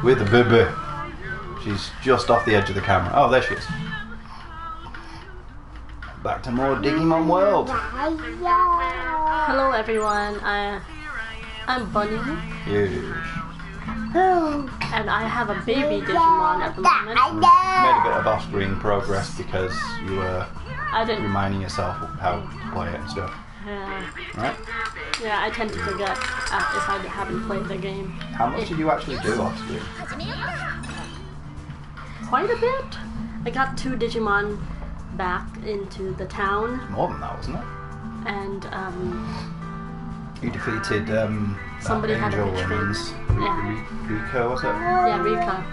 with the baby. She's just off the edge of the camera. Oh, there she is. Back to more Digimon World. Hello everyone, I'm Bunny. Huge. And I have a baby Digimon at the moment. Made a bit of off-screen progress because you were I didn't. reminding yourself how to play it and stuff. Right? Yeah, I tend to forget if I haven't played the game. How much did you actually do off-screen? Quite a bit. I got 2 Digimon back into the town. More than that, wasn't it? And You defeated somebody that had a angel pitch woman's Rika, was it? yeah, Rika.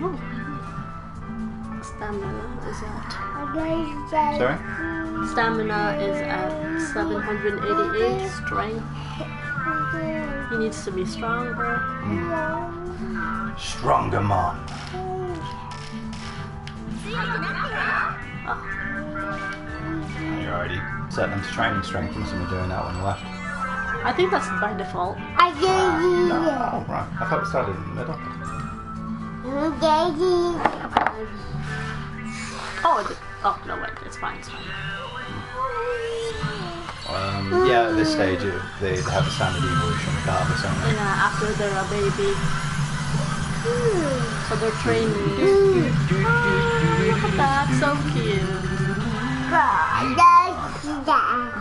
Oh. Stamina is at. Sorry? Stamina is at 788. Strength. He needs to be stronger. Stronger Mon. Oh. You already set them to training strength. You must have been doing that when you left. I think that's by default. No, oh, right. I thought it started in the middle. Oh no, wait, it's fine, it's fine. Yeah, at this stage they have a standard evolution regardless, don't they? Yeah, after they're a baby. So they're training. That's so cute.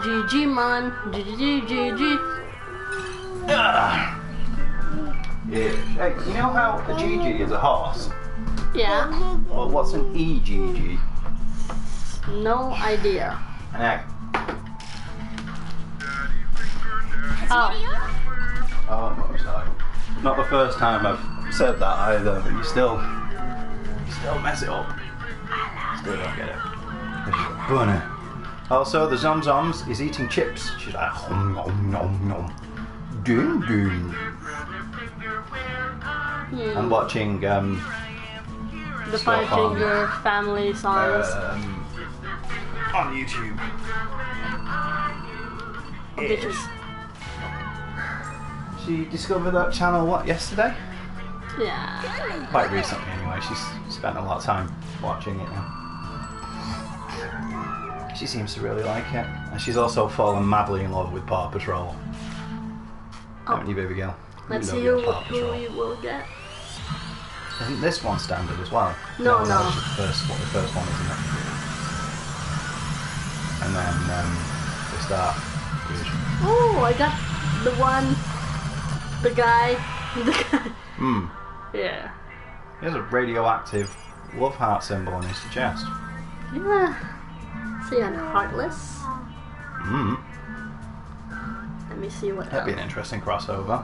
Digimon. GG. Yeah. Hey, you know how a GG is a horse? Yeah. Well, what's an EGG? No idea. An egg. Oh. Oh, what was that? Not the first time I've said that either, but you still mess it up. Still don't get it. Bunny. Also, the Zomzoms is eating chips. She's like, nom nom nom. Doom doom. I'm watching The stuff 5-Finger Family songs. on YouTube. Bitches. She discovered that channel yesterday? Yeah. Quite recently anyway. She's spent a lot of time watching it now. She seems to really like it. And she's also fallen madly in love with Paw Patrol. Haven't you, baby girl? Let's You see love who your Paw Patrol. we will get. Isn't this one standard as well? No. That's the first one, isn't it? And then they start. Oh, I got the one. The guy. Yeah. He has a radioactive love heart symbol on his chest. Yeah. See, I'm heartless. Let me see what That'd be else. an interesting crossover.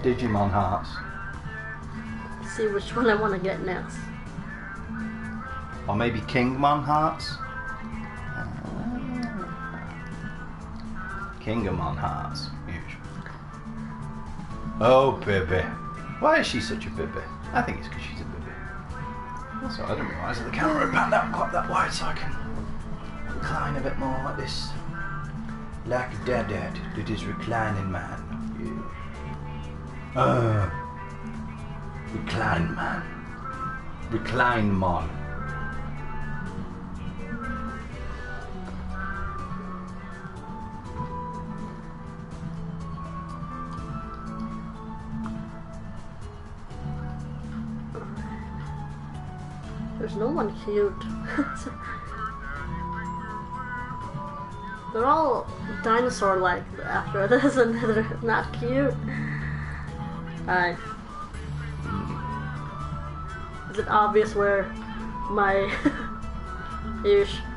Digimon hearts. See which one I want to get next. Or maybe Kingmon hearts? Kingamon hearts. Huge. Oh, baby. Why is she such a baby? I think it's because she's a baby. Also, I didn't realise that the camera had panned out quite that wide so I can recline a bit more like this. Like a dad that is reclining man. Yeah. Recline man. Recline mon. There's no one cute. They're all dinosaur-like after this, and they're not cute. Alright. Is it obvious where my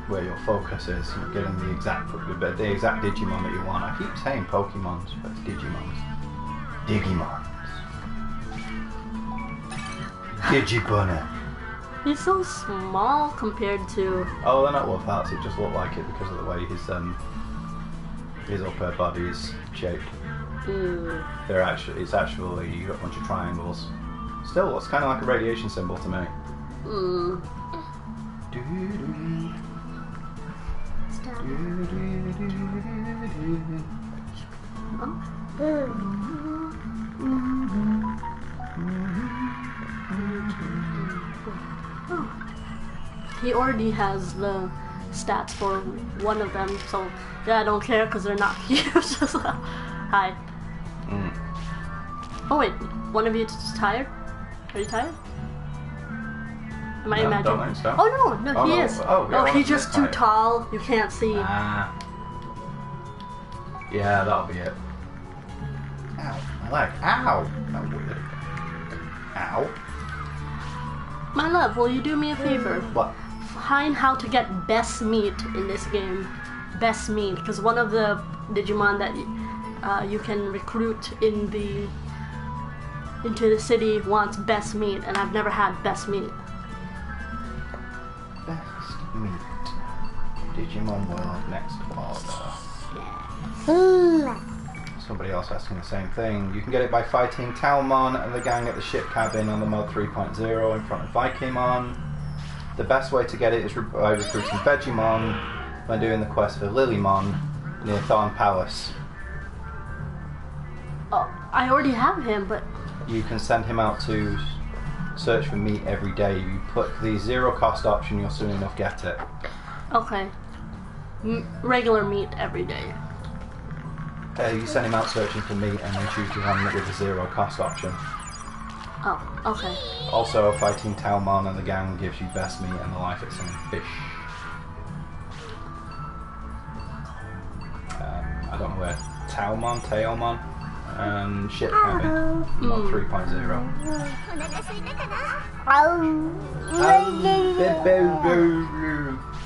where your focus is? You're getting the exact Digimon that you want. I keep saying Pokemons, but it's Digimons. Digimons. Digibunner. He's so small compared to. Oh, they're not love hearts. It just looked like it because of the way his upper body is shaped. They're actually, it's actually you got a bunch of triangles. Still, it's kind of like a radiation symbol to me. He already has the stats for one of them, so yeah, I don't care because they're not huge. Hi. Oh wait, one of you is tired? Are you tired? Am I imagining? Don't think so. Oh no, he is. Oh, yeah, he's just too tall. You can't see. Ah. Yeah, that'll be it. Ow, my leg. Ow! That was weird. Ow. My love, will you do me a favor? What? Find how to get best meat in this game. Best meat, because one of the Digimon that you can recruit into the city wants best meat, and I've never had best meat. Best meat. Digimon World next order. Somebody else asking the same thing. You can get it by fighting Talmon and the gang at the ship cabin on the mod 3.0 in front of Vikimon. The best way to get it is by recruiting Vegimon when doing the quest for Lilymon near Thorn Palace. Oh, I already have him, but... You can send him out to search for meat every day. You put the zero cost option, you'll soon enough get it. Okay. Regular meat every day. You send him out searching for meat and then choose the one with the zero cost option. Oh, okay. Also, fighting Talmon and the gang gives you best meat and the life it's in fish. I don't know where Tailmon, and ship cabin, mod 3.0.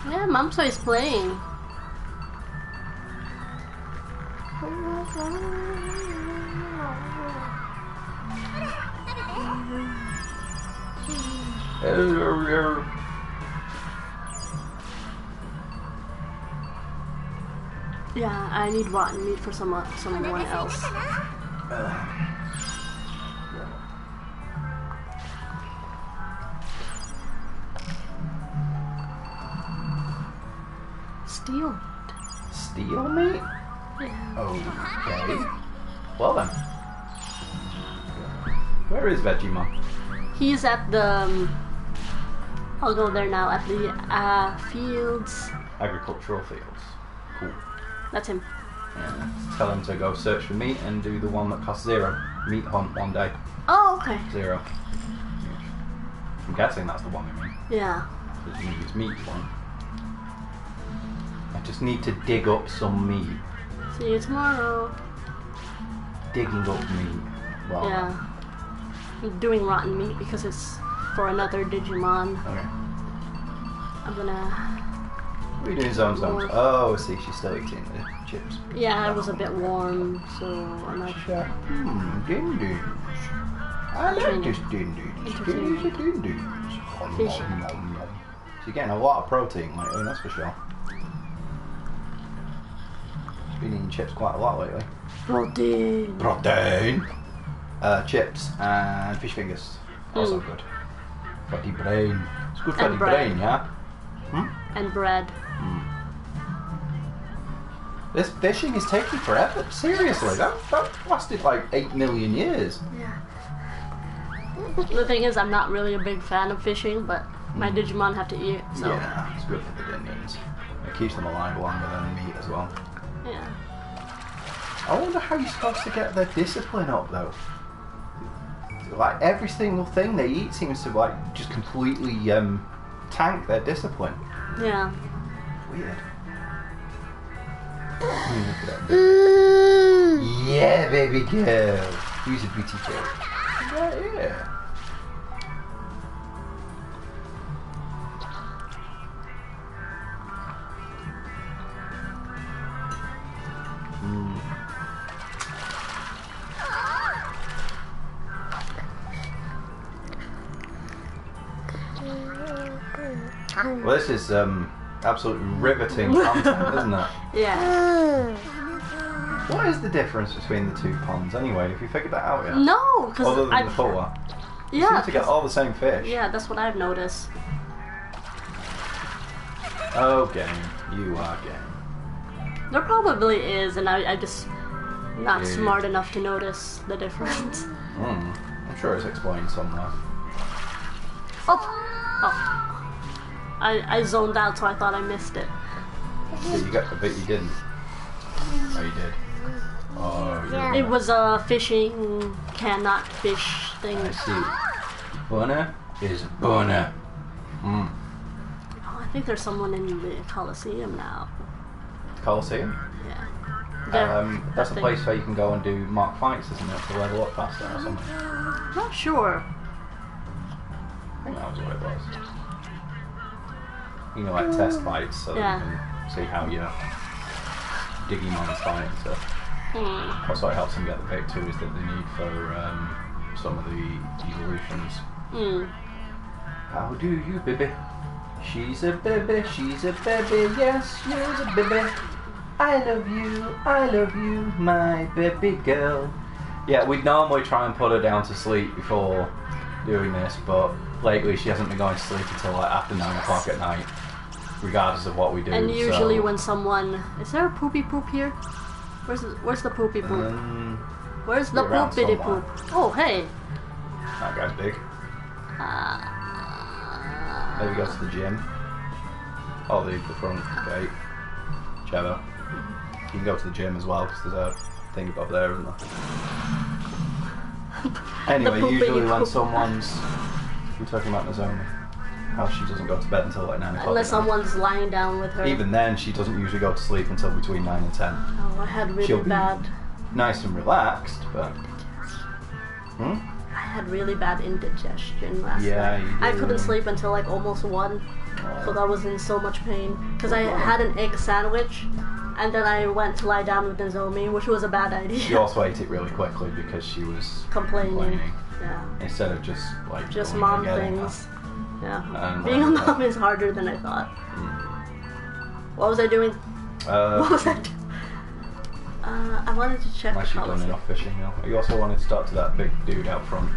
Yeah, Mamsa is playing. Yeah, I need rotten meat for someone else. Steel. Steel meat? Yeah. Okay. Well then. Where is Vegimon? He's at the... I'll go there now, at the fields. Agricultural fields. Cool. That's him. Yeah, tell him to go search for meat and do the one that costs 0. Meat hunt one day. Oh, okay. 0. I'm guessing that's the one you mean. Yeah. Because you use meat one. I just need to dig up some meat. See you tomorrow. Digging up meat. Well, yeah. I'm doing rotten meat because it's for another Digimon. Okay. I'm gonna... What are you doing, Zones? Oh, see, she's still eating the chips. Yeah, it was a bit warm, so I'm not sure. Din-dins. I like this din-dins. Din-dins. Fishy. So you're getting a lot of protein lately, that's for sure. Been eating chips quite a lot lately. Protein. Protein. Chips and fish fingers. Also good. For the brain. It's good for the brain, yeah? And bread. This fishing is taking forever. Seriously, that lasted like 8 million years. Yeah. The thing is, I'm not really a big fan of fishing, but my Digimon have to eat, so... Yeah, it's good for the din-dins. It keeps them alive longer than meat as well. Yeah. I wonder how you're supposed to get their discipline up, though. Like, every single thing they eat seems to, like, just completely tank their discipline. Yeah. Weird. Look at that. Yeah, baby girl. Who's a beauty girl? Yeah. Well, this is absolutely riveting content, isn't it? Yeah. What is the difference between the two ponds, anyway? Have you figured that out yet? No, because Other than the colour. You yeah, seem to get all the same fish. Yeah, that's what I've noticed. Oh, game. You are game. There probably is, and I just not smart enough to notice the difference. I'm sure it's explained somewhere. Oh! I zoned out, so I thought I missed it. Yeah, you got, I bet you didn't. Oh, you did. Oh, yeah. It was a fishing cannot fish thing. I see. Boner is boner. Oh, I think there's someone in the Coliseum now. Coliseum? Yeah. That's a place where you can go and do mock fights, isn't it? To level up faster or something. Not sure. I think that was what it was. You know, like test fights, so that you can see how your Digimon's fighting. So that's what helps them get the pick too, is that they need for some of the evolutions. How do you, baby? She's a baby, yes, you're a baby. I love you, my baby girl. Yeah, we'd normally try and put her down to sleep before doing this, but lately she hasn't been going to sleep until like after 9 o'clock at night, regardless of what we do. And usually when someone... Is there a poopy poop here? Where's the poopy poop? Where's the poopity poop? Oh, hey! That guy's big. Maybe go to the gym. Oh, the front gate. Whichever. You can go to the gym as well, because there's a thing above there, isn't there? Anyway, usually when someone's... We're talking about Nozomi. How she doesn't go to bed until like 9 o'clock. Unless someone's lying down with her. Even then, she doesn't usually go to sleep until between 9 and 10. Oh, I had really bad... Nice and relaxed, but... I had really bad indigestion last night. You I couldn't sleep until like almost 1. So I was in so much pain. Because I had an egg sandwich, and then I went to lie down with Nozomi, which was a bad idea. She also ate it really quickly because she was complaining. Yeah. Instead of just like... Just mom things. Yeah. Being a mom is harder than I thought. What was I doing? What was I doing? I wanted to check Unless you've done enough fishing now. You also wanted to talk to that big dude out front.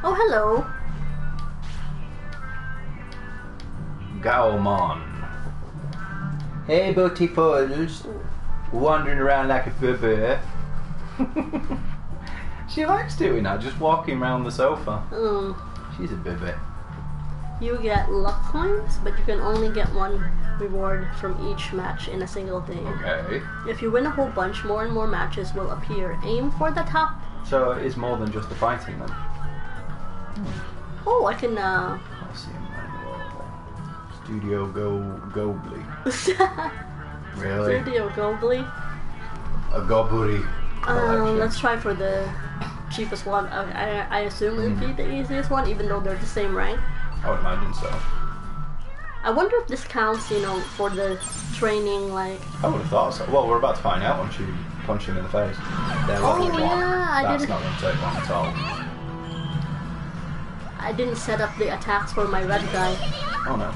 Oh, hello. Gaomon. Hey, beautifuls. Wandering around like a bubba. She likes doing that, just walking around the sofa. She's a bubba. You get luck coins, but you can only get 1 reward from each match in a single day. Okay. If you win a whole bunch, more and more matches will appear. Aim for the top. So it is more than just the fighting then? Oh, I can I'll see him Studio Gobly. Really? Studio Gobly. A Goburi. Let's try for the cheapest one. I assume it would be the easiest one, even though they're the same rank. I would imagine so. I wonder if this counts, you know, for the training, like... I would have thought so. Well, we're about to find out once you punch him in the face. Oh, yeah, That's not going to take long at all. I didn't set up the attacks for my red guy. Oh, no.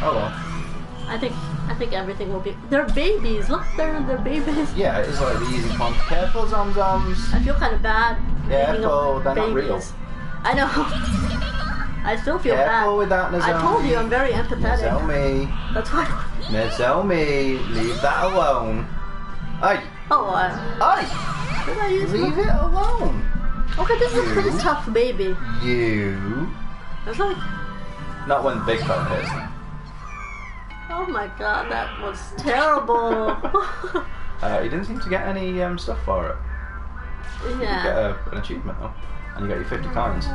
Oh, well. I think everything will be... They're babies! Look, they're babies! Yeah, it's like the easy punch. Careful, Zomzoms! I feel kind of bad. Careful, they're not real. I know. I still feel Careful bad. with that, Nozomi. I told you, I'm very empathetic. Nozomi. That's why. Nozomi, leave that alone. Aye. Oh, Aye. Did I use Leave it alone. Okay, this is a pretty tough baby. You. It's like... Not when the big fella hits. Oh my god, that was terrible. He didn't seem to get any stuff for it. Yeah. You get an achievement though. And you got your 50 coins.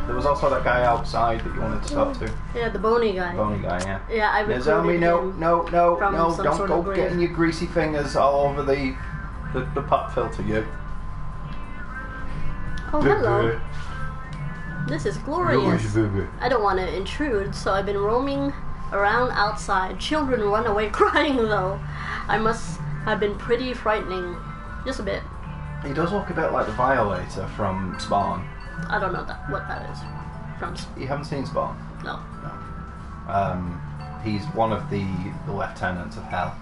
There was also that guy outside that you wanted to talk to. Yeah, the bony guy. Bony guy, yeah. Yeah, I recruited Nozomi, no, don't go grave. getting your greasy fingers all over the pop filter, you. Oh, hello. This is glorious. I don't want to intrude, so I've been roaming around outside. Children run away crying, though. I must have been pretty frightening. Just a bit. He does look a bit like the Violator from Spawn. I don't know what that is. You haven't seen Spawn? No. He's one of the lieutenants of Hell.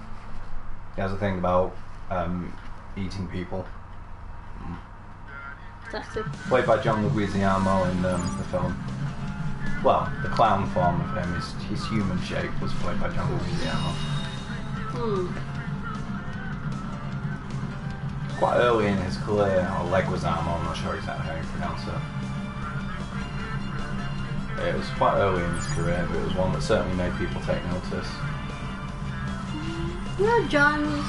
He has a thing about eating people. Sexy. Played by John Leguizamo in the film. Well, the clown form of him, his human shape was played by John Leguizamo. quite early in his career, or Leguizamo, I'm not sure exactly how you pronounce it. It was quite early in his career, but it was one that certainly made people take notice. Yeah, John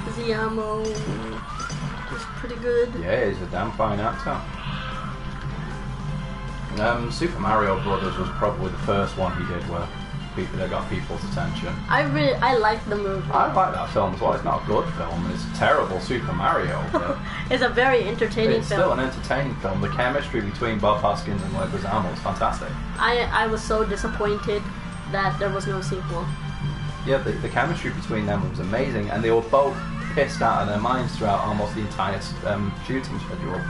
Leguizamo was pretty good. Yeah, he's a damn fine actor. Super Mario Brothers was probably the first one he did where that got people's attention. I like the movie. I like that film as well. It's not a good film. It's a terrible Super Mario. But it's a very entertaining it's film. Still an entertaining film. The chemistry between Bob Hoskins and Leguizamo is fantastic. I was so disappointed that there was no sequel. Yeah, the chemistry between them was amazing, and they were both pissed out of their minds throughout almost the entire shooting schedule.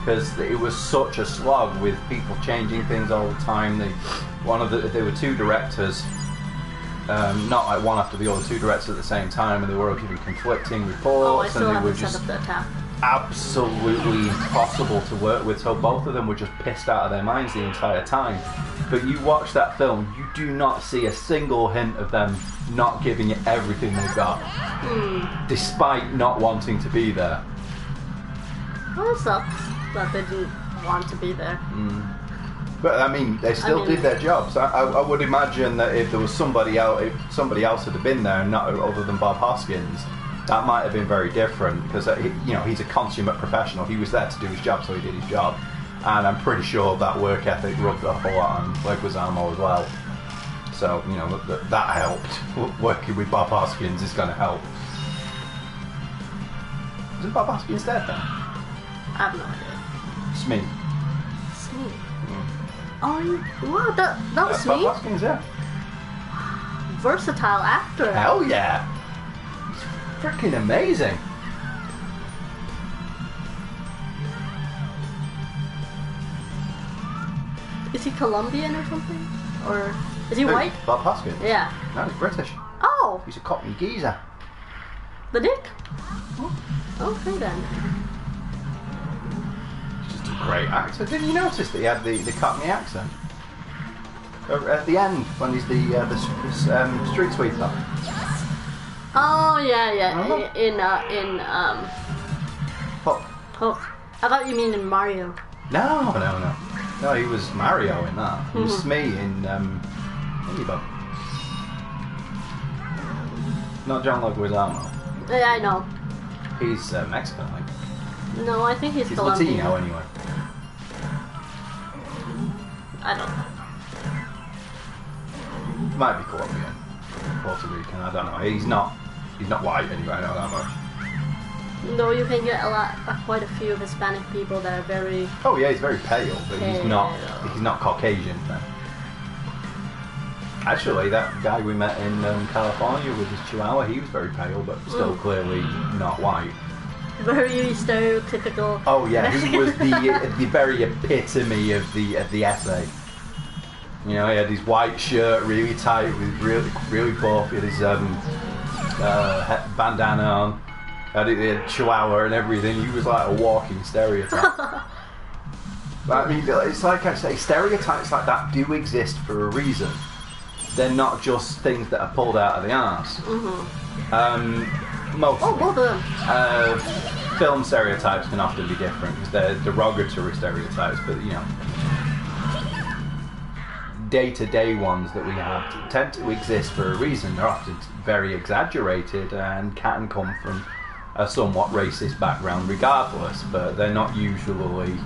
Because it was such a slog with people changing things all the time. There were two directors, not like one after the other, two directors at the same time, and they were all giving conflicting reports. And they haven't were just set up the attack. Absolutely impossible to work with. So both of them were just pissed out of their minds the entire time. But you watch that film, you do not see a single hint of them not giving it everything they've got, despite not wanting to be there. Well, it sucks that they didn't want to be there. But I mean, they still did their jobs. I would imagine that if there was somebody else, if somebody else had been there, not other than Bob Hoskins, that might have been very different. Because he's a consummate professional. He was there to do his job, so he did his job. And I'm pretty sure that work ethic rubbed off a lot on Leguizamo as well. So that helped. Working with Bob Hoskins is going to help. Isn't Bob Hoskins dead then? I have no idea. Smee. Oh, wow, that was Bob me? Hoskins, yeah. Versatile actor. Hell yeah. He's freaking amazing. Is he Colombian or something? Or is he white? Bob Hoskins? Yeah. No, he's British. Oh! He's a Cockney geezer. The dick? Okay then. Great actor. Didn't you notice that he had the Cockney accent? At the end, when he's the street sweeper. Oh yeah. Oh. I thought you mean in Mario. No, he was Mario in that. He was Smee in Ladybug. Not John Leguizamo. Yeah, I know. He's Mexican, I think. No, I think he's He's Colombian. Latino anyway. I don't know. Might be Colombian, Puerto Rican. I don't know. He's not white anyway. I don't know that much. No, you can get quite a few Hispanic people that are very. Oh yeah, he's very pale, but he's not Caucasian. Then. Actually, that guy we met in California with his Chihuahua, he was very pale, but still clearly not white. Very stereotypical. Oh yeah, he was the very epitome of the essay. He had his white shirt, really tight, with really buff. He had his bandana on. He had Chihuahua and everything. He was like a walking stereotype. But I mean, it's like I say, stereotypes like that do exist for a reason. They're not just things that are pulled out of the arse. Mostly. Oh, both of them. Film stereotypes can often be different because they're derogatory stereotypes, but day-to-day ones that we have tend to exist for a reason. They're often very exaggerated and can come from a somewhat racist background regardless, but they're not usually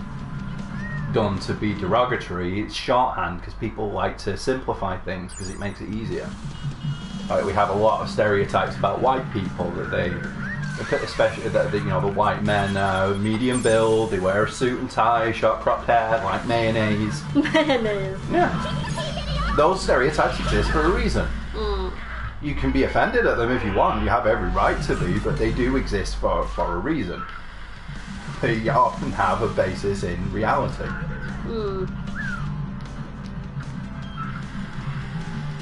done to be derogatory. It's shorthand because people like to simplify things because it makes it easier. Like we have a lot of stereotypes about white people that especially that the white men are medium build, they wear a suit and tie, short cropped hair, like mayonnaise. Mayonnaise. Yeah. Those stereotypes exist for a reason. You can be offended at them if you want, you have every right to be, but they do exist for a reason. They often have a basis in reality.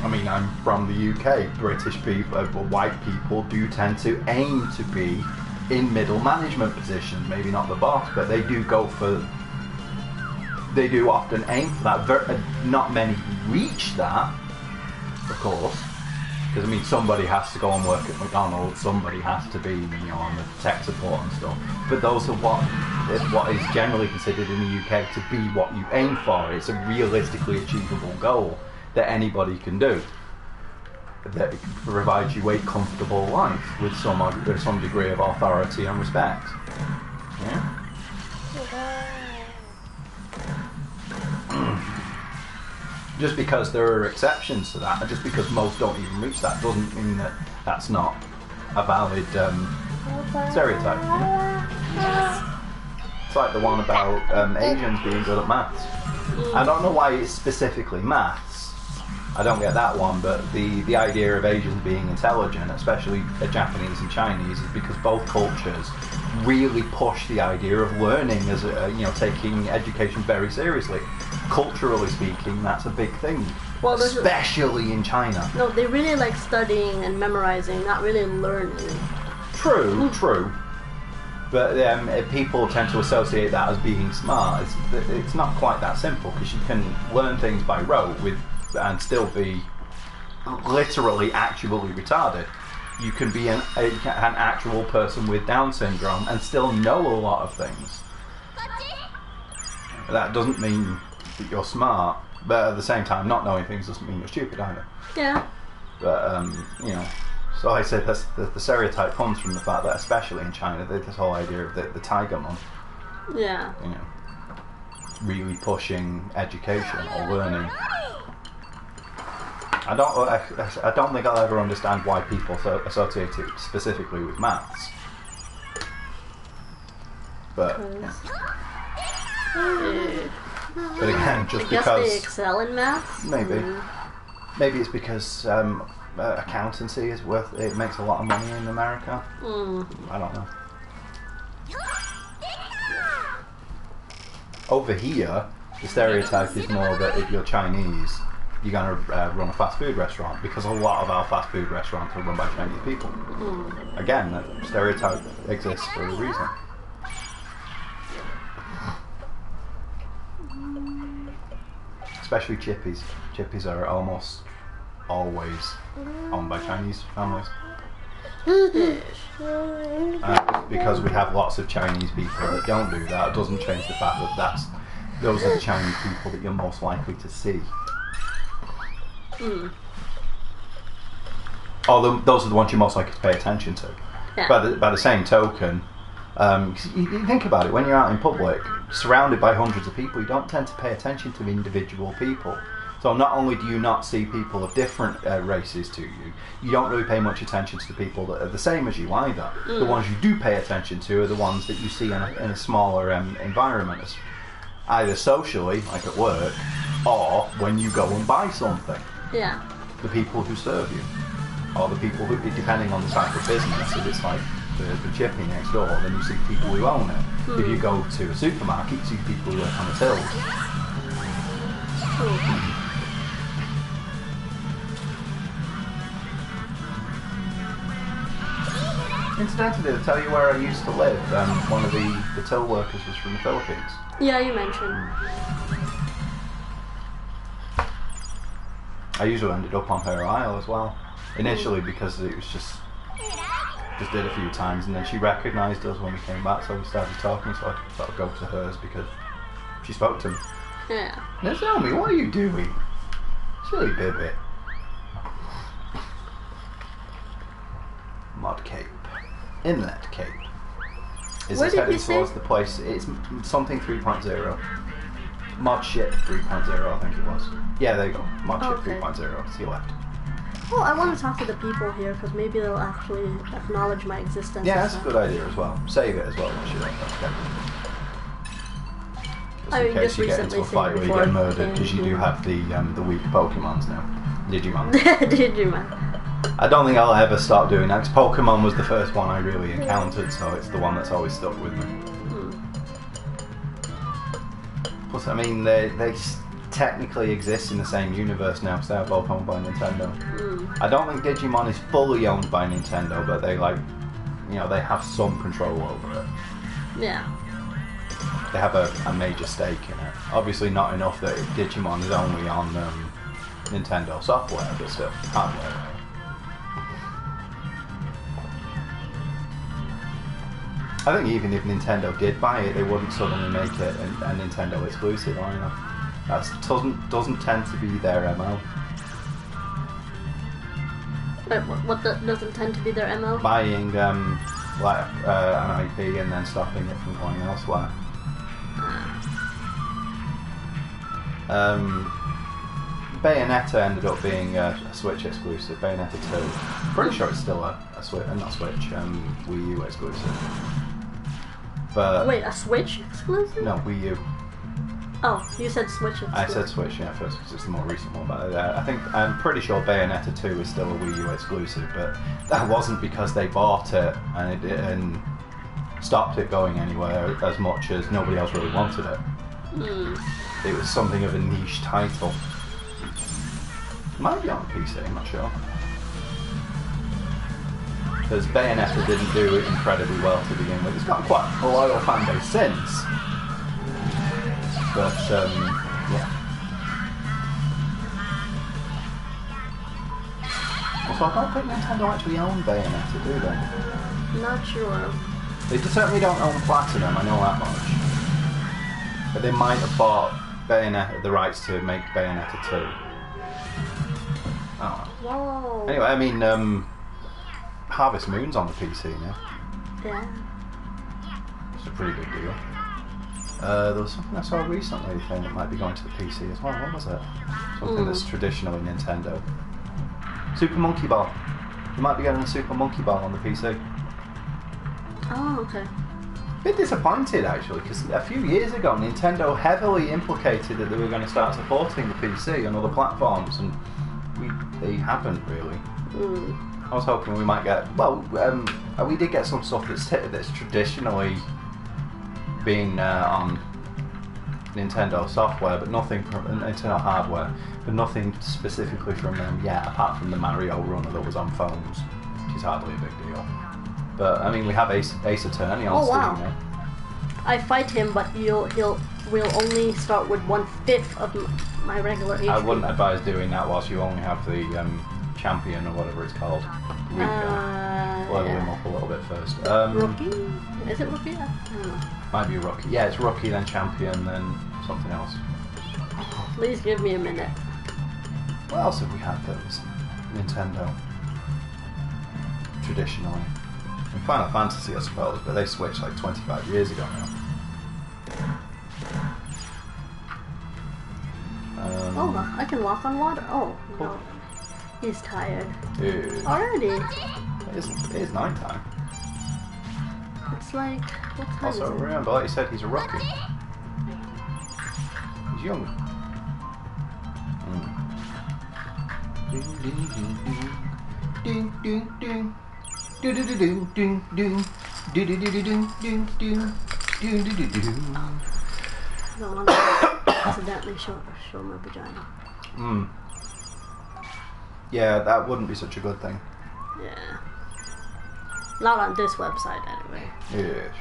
I mean, I'm from the UK. British people, white people do tend to aim to be in middle management positions. Maybe not the boss, but they do often aim for that. Not many reach that, of course, Because I mean, somebody has to go and work at McDonald's, somebody has to be, you know, on the tech support and stuff. But those are what is generally considered in the UK to be what you aim for. It's a realistically achievable goal that anybody can do. That provides you a comfortable life with some degree of authority and respect. Yeah. Just because there are exceptions to that, and just because most don't even reach that, doesn't mean that that's not a valid stereotype. Yeah? It's like the one about Asians being good at maths. I don't know why it's specifically maths. I don't get that one, but the idea of Asians being intelligent, especially Japanese and Chinese, is because both cultures really push the idea of learning as taking education very seriously. Culturally speaking, that's a big thing, especially in China. No, they really like studying and memorizing, not really learning. True. But people tend to associate that as being smart. It's not quite that simple, because you can learn things by rote and still be literally actually retarded. You can be an actual person with Down syndrome and still know a lot of things. That doesn't mean that you're smart, but at the same time, not knowing things doesn't mean you're stupid either. Yeah. But so I said the stereotype comes from the fact that, especially in China, there's this whole idea of the tiger mum. Yeah. You know, really pushing education or learning. I don't think I'll ever understand why people associate it specifically with maths. But but again, just because they excel in maths. Maybe it's because accountancy is it makes a lot of money in America. I don't know. Over here, the stereotype is more that if you're Chinese, you're going to run a fast food restaurant, because a lot of our fast food restaurants are run by Chinese people. Again, that stereotype exists for a reason. Especially Chippies. Chippies are almost always owned by Chinese families. Because we have lots of Chinese people that don't do that, it doesn't change the fact that those are the Chinese people that you're most likely to see. Or those are the ones you're most likely to pay attention to. Yeah. By the same token, you think about it, when you're out in public, surrounded by hundreds of people, you don't tend to pay attention to individual people. So not only do you not see people of different races to you, you don't really pay much attention to the people that are the same as you either. The ones you do pay attention to are the ones that you see in a smaller environment, either socially, like at work, or when you go and buy something. Yeah. The people who serve you, or the people who, depending on the type of business, if it's like the chippy next door, then you see people who own it. If you go to a supermarket, you see people who work on the tills. Incidentally, to tell you where I used to live, one of the till workers was from the Philippines. Yeah, you mentioned. I usually ended up on her aisle as well. Initially, because it was just did a few times, and then she recognised us when we came back, so we started talking, so I thought I'd go to hers because she spoke to me. Yeah. Now tell me, what are you doing? Silly baby. Mod Cape. Inlet Cape. Is Where this did heading you say? towards the place? It's something 3.0. Mod Ship 3.0, I think it was. Yeah, there you go. Mod Ship Okay. 3.0. See you left. Well, I want to talk to the people here, because maybe they'll actually acknowledge my existence. Yeah, that's a good idea as well. Save it as well once you're there. Okay. Just in case you get into a fight where you get murdered, because you do have the weak Pokemons now. Digimon. Digimon. I don't think I'll ever stop doing that, because Pokemon was the first one I really encountered, so it's the one that's always stuck with me. Plus, I mean, they technically exist in the same universe now, because they are both owned by Nintendo. I don't think Digimon is fully owned by Nintendo, but they they have some control over it. Yeah. They have a major stake in it. Obviously not enough that Digimon is only on Nintendo software, but still, hardware. I think even if Nintendo did buy it, they wouldn't suddenly make it a Nintendo exclusive either. That doesn't tend to be their MO. Wait, what doesn't tend to be their MO? Buying like an IP and then stopping it from going elsewhere. Bayonetta ended up being a Switch exclusive. Bayonetta 2. Pretty sure it's still a Switch, not Switch, Wii U exclusive. But wait, a Switch exclusive? no, Wii U. Oh, you said Switch exclusive. I said Switch, yeah, first because it's the more recent one. But I'm pretty sure Bayonetta 2 is still a Wii U exclusive. But that wasn't because they bought it and stopped it going anywhere as much as nobody else really wanted it. It was something of a niche title. It might be on PC, I'm not sure. Because Bayonetta didn't do it incredibly well to begin with. It's got quite a loyal fan base since. But, yeah. Also, I don't think Nintendo actually own Bayonetta, do they? Not sure. They certainly don't own Platinum, I know that much. But they might have bought Bayonetta, the rights to make Bayonetta 2. Oh. Whoa. Anyway, I mean, Harvest Moon's on the PC now. Yeah. It's a pretty good deal. There was something I saw recently saying it might be going to the PC as well. What was it? Something that's traditionally Nintendo. Super Monkey Ball. You might be getting a Super Monkey Ball on the PC. Oh, okay. Bit disappointed actually, because a few years ago Nintendo heavily implicated that they were going to start supporting the PC on other platforms, and they haven't really. I was hoping we might get. Well, we did get some stuff that's traditionally been on Nintendo software, but nothing from Nintendo hardware, but nothing specifically from them yet, apart from the Mario runner that was on phones, which is hardly a big deal. But I mean, we have Ace Attorney on Steam now. I fight him, but we'll only start with 1/5 of my regular HP. I wouldn't advise doing that whilst you only have the champion or whatever it's called. Level him up a little bit first. Rookie? Is it Rookie? I don't know. Might be Rookie. Yeah, it's Rookie, then Champion, then something else. Please give me a minute. What else have we had that was Nintendo? Traditionally. And Final Fantasy, I suppose, but they switched like 25 years ago now. Oh, I can walk on water. Oh, cool. No. He's tired. Ew. Already? It is night time. It's like, what time Also, is it? remember, like you said, he's a rookie. He's young. I don't want to accidentally show my vagina. Yeah, that wouldn't be such a good thing. Yeah. Not on this website, anyway. Yes.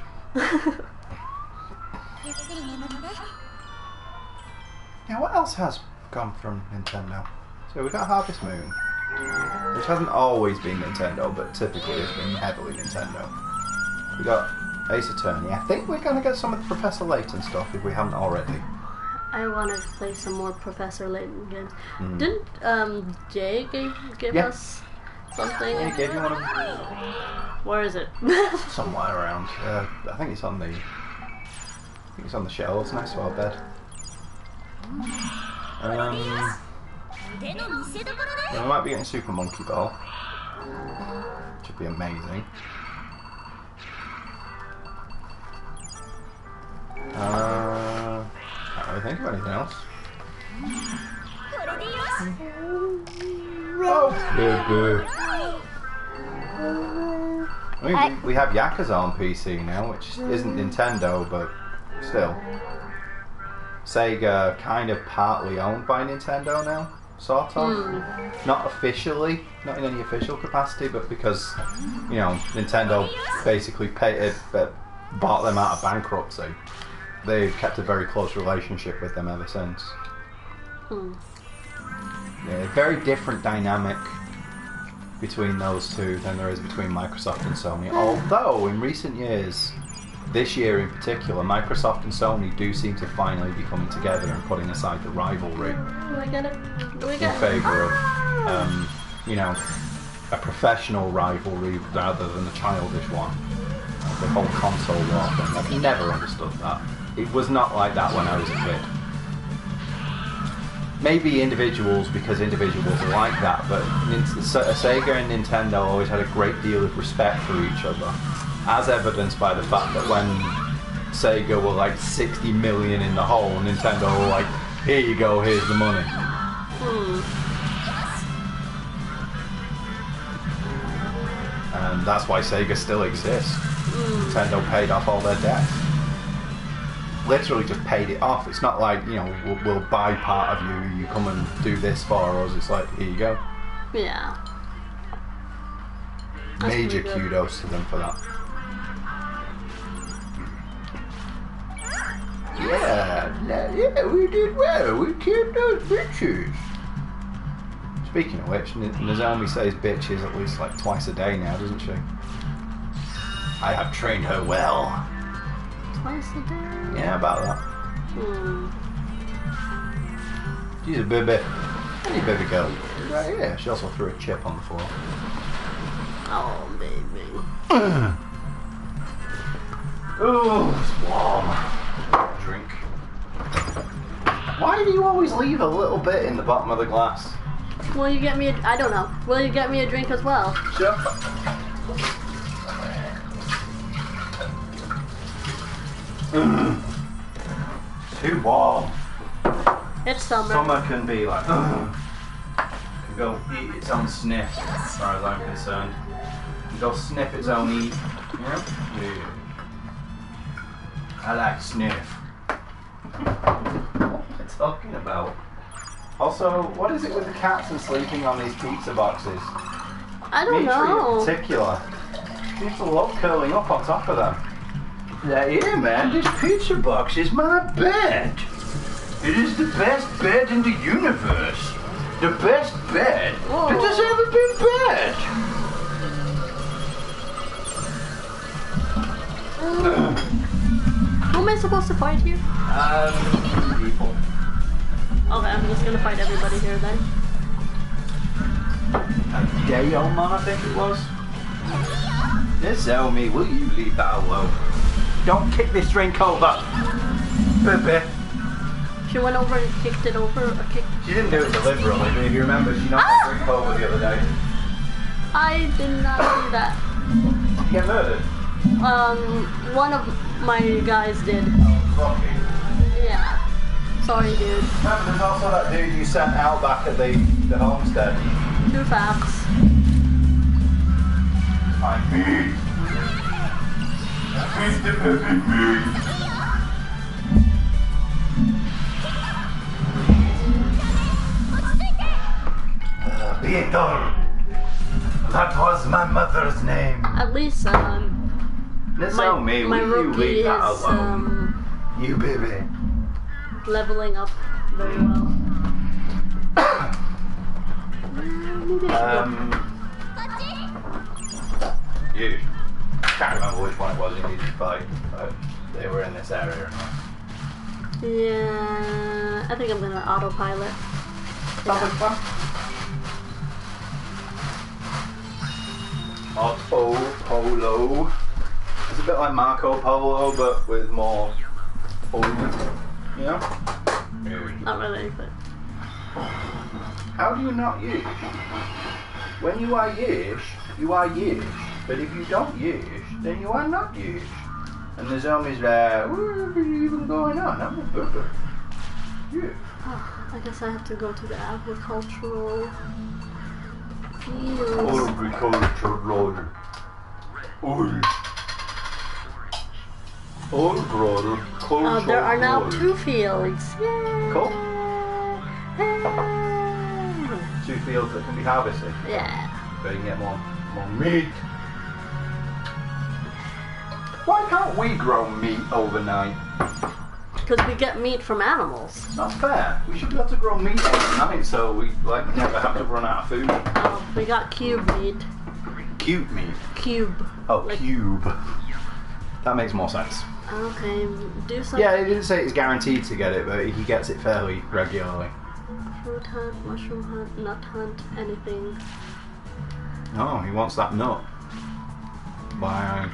Yeah, what else has come from Nintendo? So we got Harvest Moon, which hasn't always been Nintendo, but typically has been heavily Nintendo. We got Ace Attorney. I think we're going to get some of the Professor Layton stuff if we haven't already. I want to play some more Professor Layton games. Didn't Jay give us something? Yeah, he gave you one of them. Where is it? Somewhere around. I think it's on the. Shelves next to our bed. We might be getting Super Monkey Ball. Which would be amazing. Can't really think of anything else. I mean, we have Yakuza on PC now, which isn't Nintendo, but still. Sega kind of partly owned by Nintendo now, sort of. Not officially, not in any official capacity, but because, you know, Nintendo basically bought them out of bankruptcy. They've kept a very close relationship with them ever since. Yeah, very different dynamic between those two than there is between Microsoft and Sony. Although in recent years, this year in particular, Microsoft and Sony do seem to finally be coming together and putting aside the rivalry Do I get it? Do we in get it? favour of, you know, a professional rivalry rather than a childish one. The whole console war thing. I've never understood that. It was not like that when I was a kid. Maybe individuals, because individuals are like that, but Sega and Nintendo always had a great deal of respect for each other, as evidenced by the fact that when Sega were like 60 million in the hole, Nintendo were like, here you go, here's the money. And that's why Sega still exists. Nintendo paid off all their debts. Literally just paid it off. It's not like, you know, we'll buy part of you, you come and do this for us. It's like, here you go. Yeah. That's Major pretty good. kudos to them for that. Yeah, we did well. We killed those bitches. Speaking of which, Nozomi says bitches at least like twice a day now, doesn't she? I have trained her well. Twice a day? Yeah, about that. She's a baby. Any baby girl. Right, yeah, she also threw a chip on the floor. Oh, baby. Oh, it's warm. Drink. Why do you always leave a little bit in the bottom of the glass? Will you get me a... I don't know. Will you get me a drink as well? Sure. Too warm. It's summer. Summer can be like, can go eat its own sniff, as far as I'm concerned. Can go sniff its own eat. Yeah? Yeah. I like sniff. What am I talking about? Also, what is it with the cats and sleeping on these pizza boxes? I don't Mitri know. in particular. Seems to love curling up on top of them. Yeah, man, this pizza box is my bed. It is the best bed in the universe. The best bed Whoa. that has ever been bed. Who am I supposed to fight here? People. Okay, I'm just gonna fight everybody here then. Daemon, I think it was. Nozomi, will you leave that alone? Don't kick this drink over. Baby. She went over and kicked it over, or kicked... She didn't do it deliberately, but if you remember, she knocked the drink over the other day. I did not do that. Did you get murdered? One of my guys did. Rocky. Yeah. Sorry, dude. Remember, there's also that dude you sent out back at the homestead. 2 facts. I'm me. Mr. Baby Me. Peter. That was my mother's name. At least, Nozomi, my will you rookie leave is, that alone? You baby. leveling up very well. Maybe I You. Can't remember which one it was you needed to fight, but they were in this area. should... Yeah, I think I'm gonna autopilot. Yeah. Auto Polo. It's a bit like Marco Polo, but with more food. You know? Not really, but... How do you not yish? When you are yish, you are yish. But if you don't yish, then you are not yish. And the zombies like, what is even going on? I'm a burger. Yeah. I guess I have to go to the agricultural fields. Agricultural. Agricultural. There are now 2 fields. Yay! Cool. Yay! 2 fields that can be harvested. Yeah. So you can get more meat. Why can't we grow meat overnight? Because we get meat from animals. That's fair. We should be able to grow meat overnight so we never have to run out of food. We got cube meat. Cute meat. Cube. Oh, Like- cube. That makes more sense. Okay, do something. Yeah, he didn't say it's guaranteed to get it, but he gets it fairly regularly. Fruit hunt, mushroom hunt, nut hunt, anything. Oh, he wants that nut. Bye.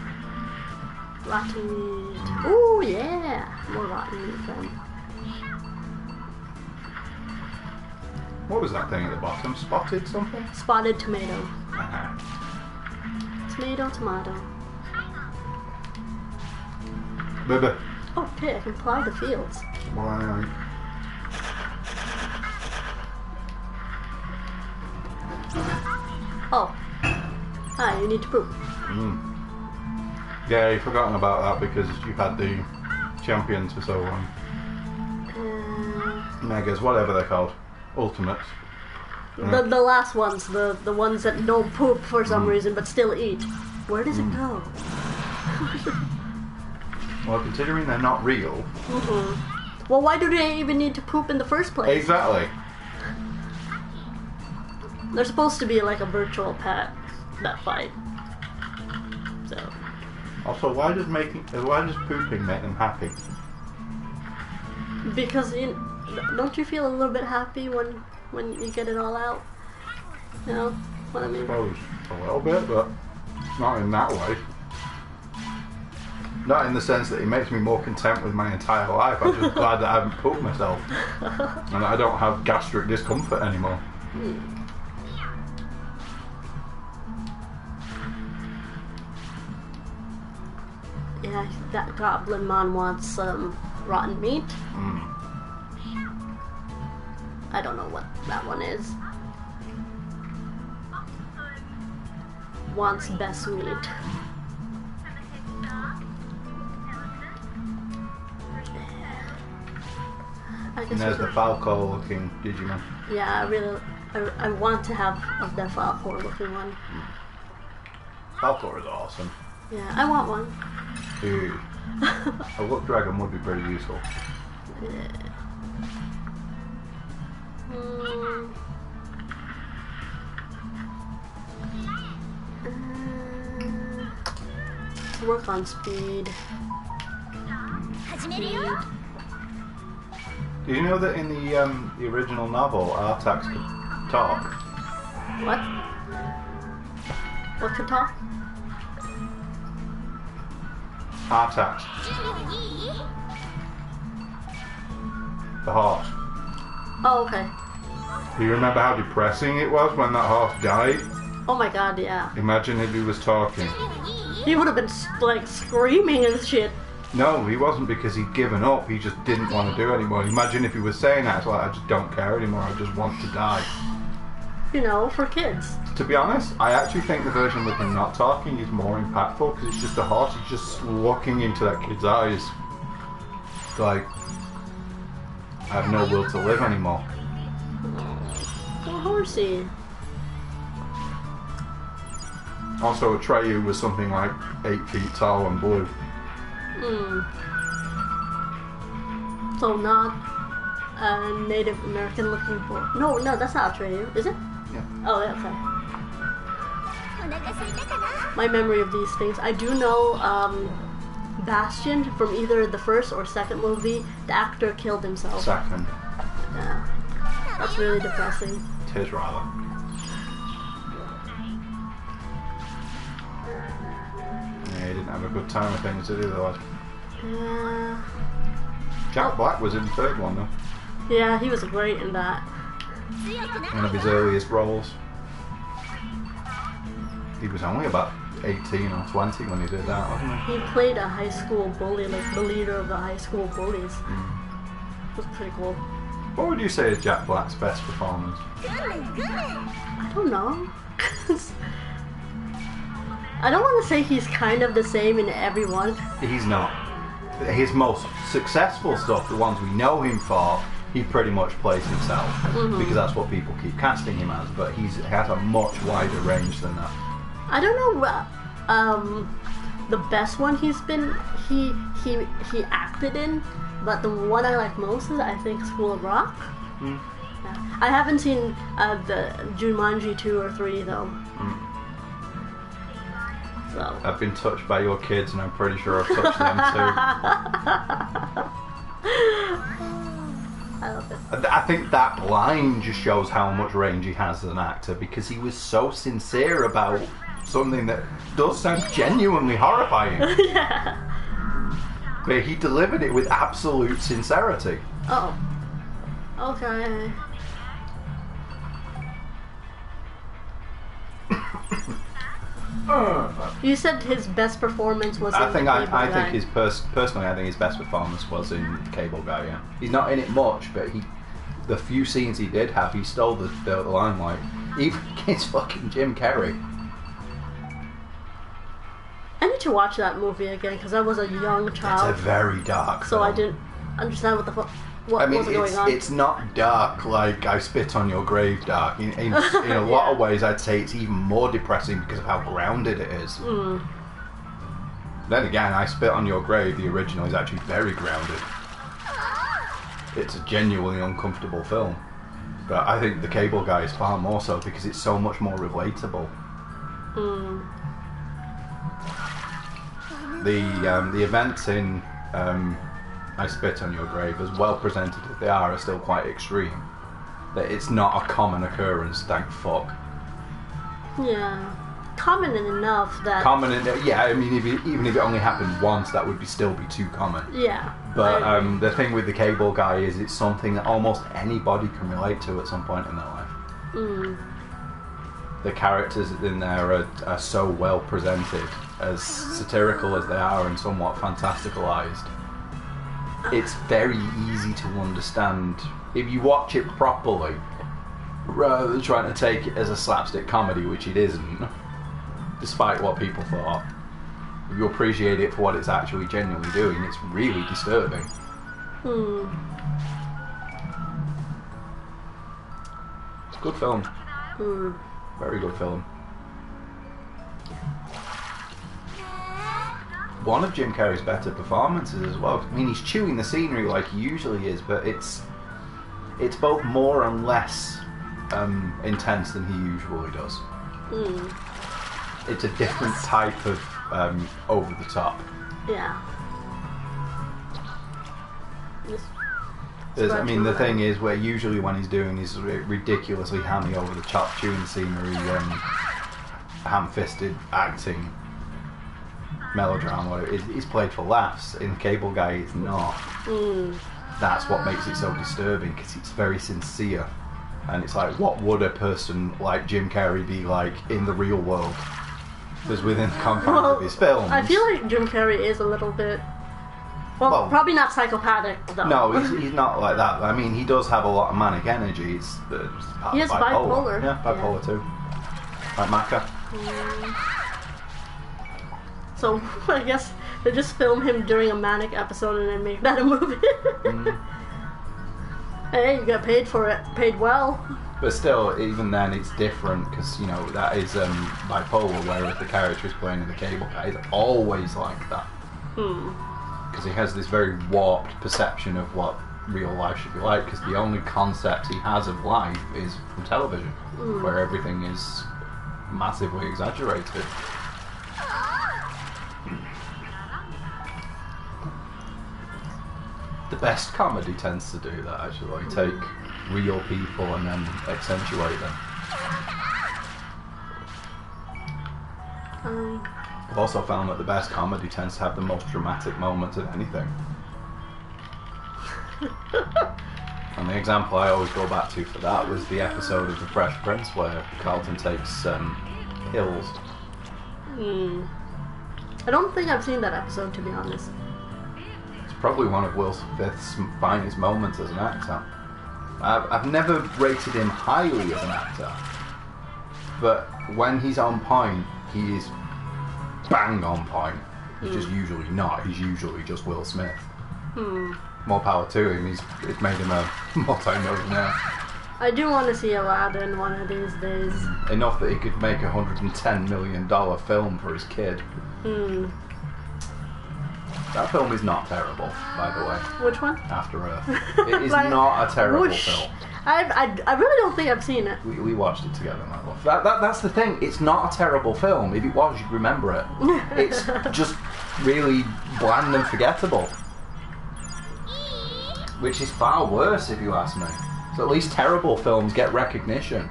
Rotten meat. Ooh, yeah! More rotten meat then. What was that thing at the bottom? Spotted something? Spotted tomato. Uh-huh. Tomato. Baby. Okay, I can plow the fields. Bye. Oh. Hi, you need to poop. Yeah, you've forgotten about that because you've had the champions for so long. Megas, whatever they're called. Ultimates. The last ones, the ones that don't poop for some reason but still eat. Where does it go? Well, considering they're not real. Well, why do they even need to poop in the first place? Exactly. They're supposed to be like a virtual pet that fight. So. Also, why does pooping make them happy? Because don't you feel a little bit happy when you get it all out? You know what I mean? I suppose a little bit, but not in that way. Not in the sense that it makes me more content with my entire life. I'm just glad that I haven't pooped myself. And that I don't have gastric discomfort anymore. Yeah, that goblin man wants some rotten meat. I don't know what that one is. Wants best meat. And there's the Falco looking Digimon. Yeah, I want to have the Falcor looking one. Falco is awesome. Yeah, I want one. Dude. A Look Dragon would be pretty useful. Yeah. Work on speed. Do you know that in the original novel, Artax could talk? What? What could talk? Artax. The horse. Oh, okay. Do you remember how depressing it was when that horse died? Oh my god, yeah. Imagine if he was talking. He would have been like screaming and shit. No, he wasn't, because he'd given up. He just didn't want to do anymore. Imagine if he was saying that. It's like, I just don't care anymore. I just want to die. You know, for kids. To be honest, I actually think the version with him not talking is more impactful, because it's just a horse. He's just looking into that kid's eyes. It's like, I have no will to live anymore. Poor horsey. Also, Atreyu was something like 8 feet tall and blue. So not a Native American looking for. No, that's not Atreyu, is it? Yeah. Oh, yeah, okay. My memory of these things. I do know Bastion from either the first or second movie. The actor killed himself. Second. Yeah. That's really depressing. It is rather. Yeah, he didn't have a good time with things, did he, though? Yeah. Jack Black was in the third one, though. Yeah, he was great in that. One of his earliest roles. He was only about 18 or 20 when he did that, wasn't he? He played a high school bully, like the leader of the high school bullies. It was pretty cool. What would you say is Jack Black's best performance? I don't know. I don't want to say he's kind of the same in every one. He's not. His most successful stuff, the ones we know him for, he pretty much plays himself. Because that's what people keep casting him as, but he has a much wider range than that. I don't know the best one he acted in, but the one I like most is, I think, School of Rock. Yeah. I haven't seen the Jumanji 2 or 3 though. So. I've been touched by your kids, and I'm pretty sure I've touched them too. I love it. I think that line just shows how much range he has as an actor, because he was so sincere about something that does sound genuinely horrifying. Yeah. But he delivered it with absolute sincerity. Oh. Okay. You said his best performance was in Cable Guy. Personally, I think his best performance was in Cable Guy. Yeah, he's not in it much, but the few scenes he did have, he stole the limelight, even against fucking Jim Carrey. I need to watch that movie again because I was a young child. It's a very dark so film. I didn't understand what the fuck was going on. It's not dark like I Spit on Your Grave dark. In a lot of ways, I'd say it's even more depressing because of how grounded it is. Then again, I Spit on Your Grave, the original, is actually very grounded. It's a genuinely uncomfortable film. But I think The Cable Guy is far more so because it's so much more relatable. The events in I Spit on Your Grave, as well presented as they are still quite extreme. That it's not a common occurrence, thank fuck. Yeah. Common enough that... yeah, I mean, even if it only happened once, that would still be too common. Yeah. But the thing with The Cable Guy is it's something that almost anybody can relate to at some point in their life. The characters in there are so well presented, as satirical as they are and somewhat fantasticalized. It's very easy to understand if you watch it properly, rather than trying to take it as a slapstick comedy, which it isn't, despite what people thought. If you appreciate it for what it's actually genuinely doing, it's really disturbing. It's a good film. Very good film. One of Jim Carrey's better performances as well. I mean, he's chewing the scenery like he usually is, but it's both more and less intense than he usually does. It's a different type of over the top. Yeah. I mean, the thing is, where usually when he's doing these ridiculously hammy over the top chewing the scenery, ham-fisted acting melodrama, he's played for laughs. In Cable Guy, it's not. That's what makes it so disturbing, because it's very sincere, and it's like, what would a person like Jim Carrey be like in the real world? Because within the confines of his films, I feel like Jim Carrey is a little bit, well probably not psychopathic though. No, he's not like that. I mean, he does have a lot of manic energy. It's part he is bipolar. Yeah, bipolar too. Like Macca. So I guess they just film him during a manic episode and then make that a movie. Hey, you got paid for it. Paid well. But still, even then, it's different because, you know, that is bipolar, whereas the character is playing in The Cable Guy is always like that. Because he has this very warped perception of what real life should be like, because the only concept he has of life is from television, where everything is massively exaggerated. The best comedy tends to do that, actually. Take real people and then accentuate them. I've also found that the best comedy tends to have the most dramatic moments of anything. And the example I always go back to for that was the episode of The Fresh Prince where Carlton takes pills. I don't think I've seen that episode, to be honest. Probably one of Will Smith's finest moments as an actor. I've never rated him highly as an actor, but when he's on point, he is bang on point. He's just usually not. He's usually just Will Smith. More power to him. It's made him a multi-millionaire. I do want to see Aladdin one of these days. Enough that he could make $110 million film for his kid. That film is not terrible, by the way. Which one? After Earth. It is not a terrible film. I really don't think I've seen it. We watched it together, my love. That's the thing. It's not a terrible film. If it was, you'd remember it. It's just really bland and forgettable. Which is far worse, if you ask me. So at least terrible films get recognition.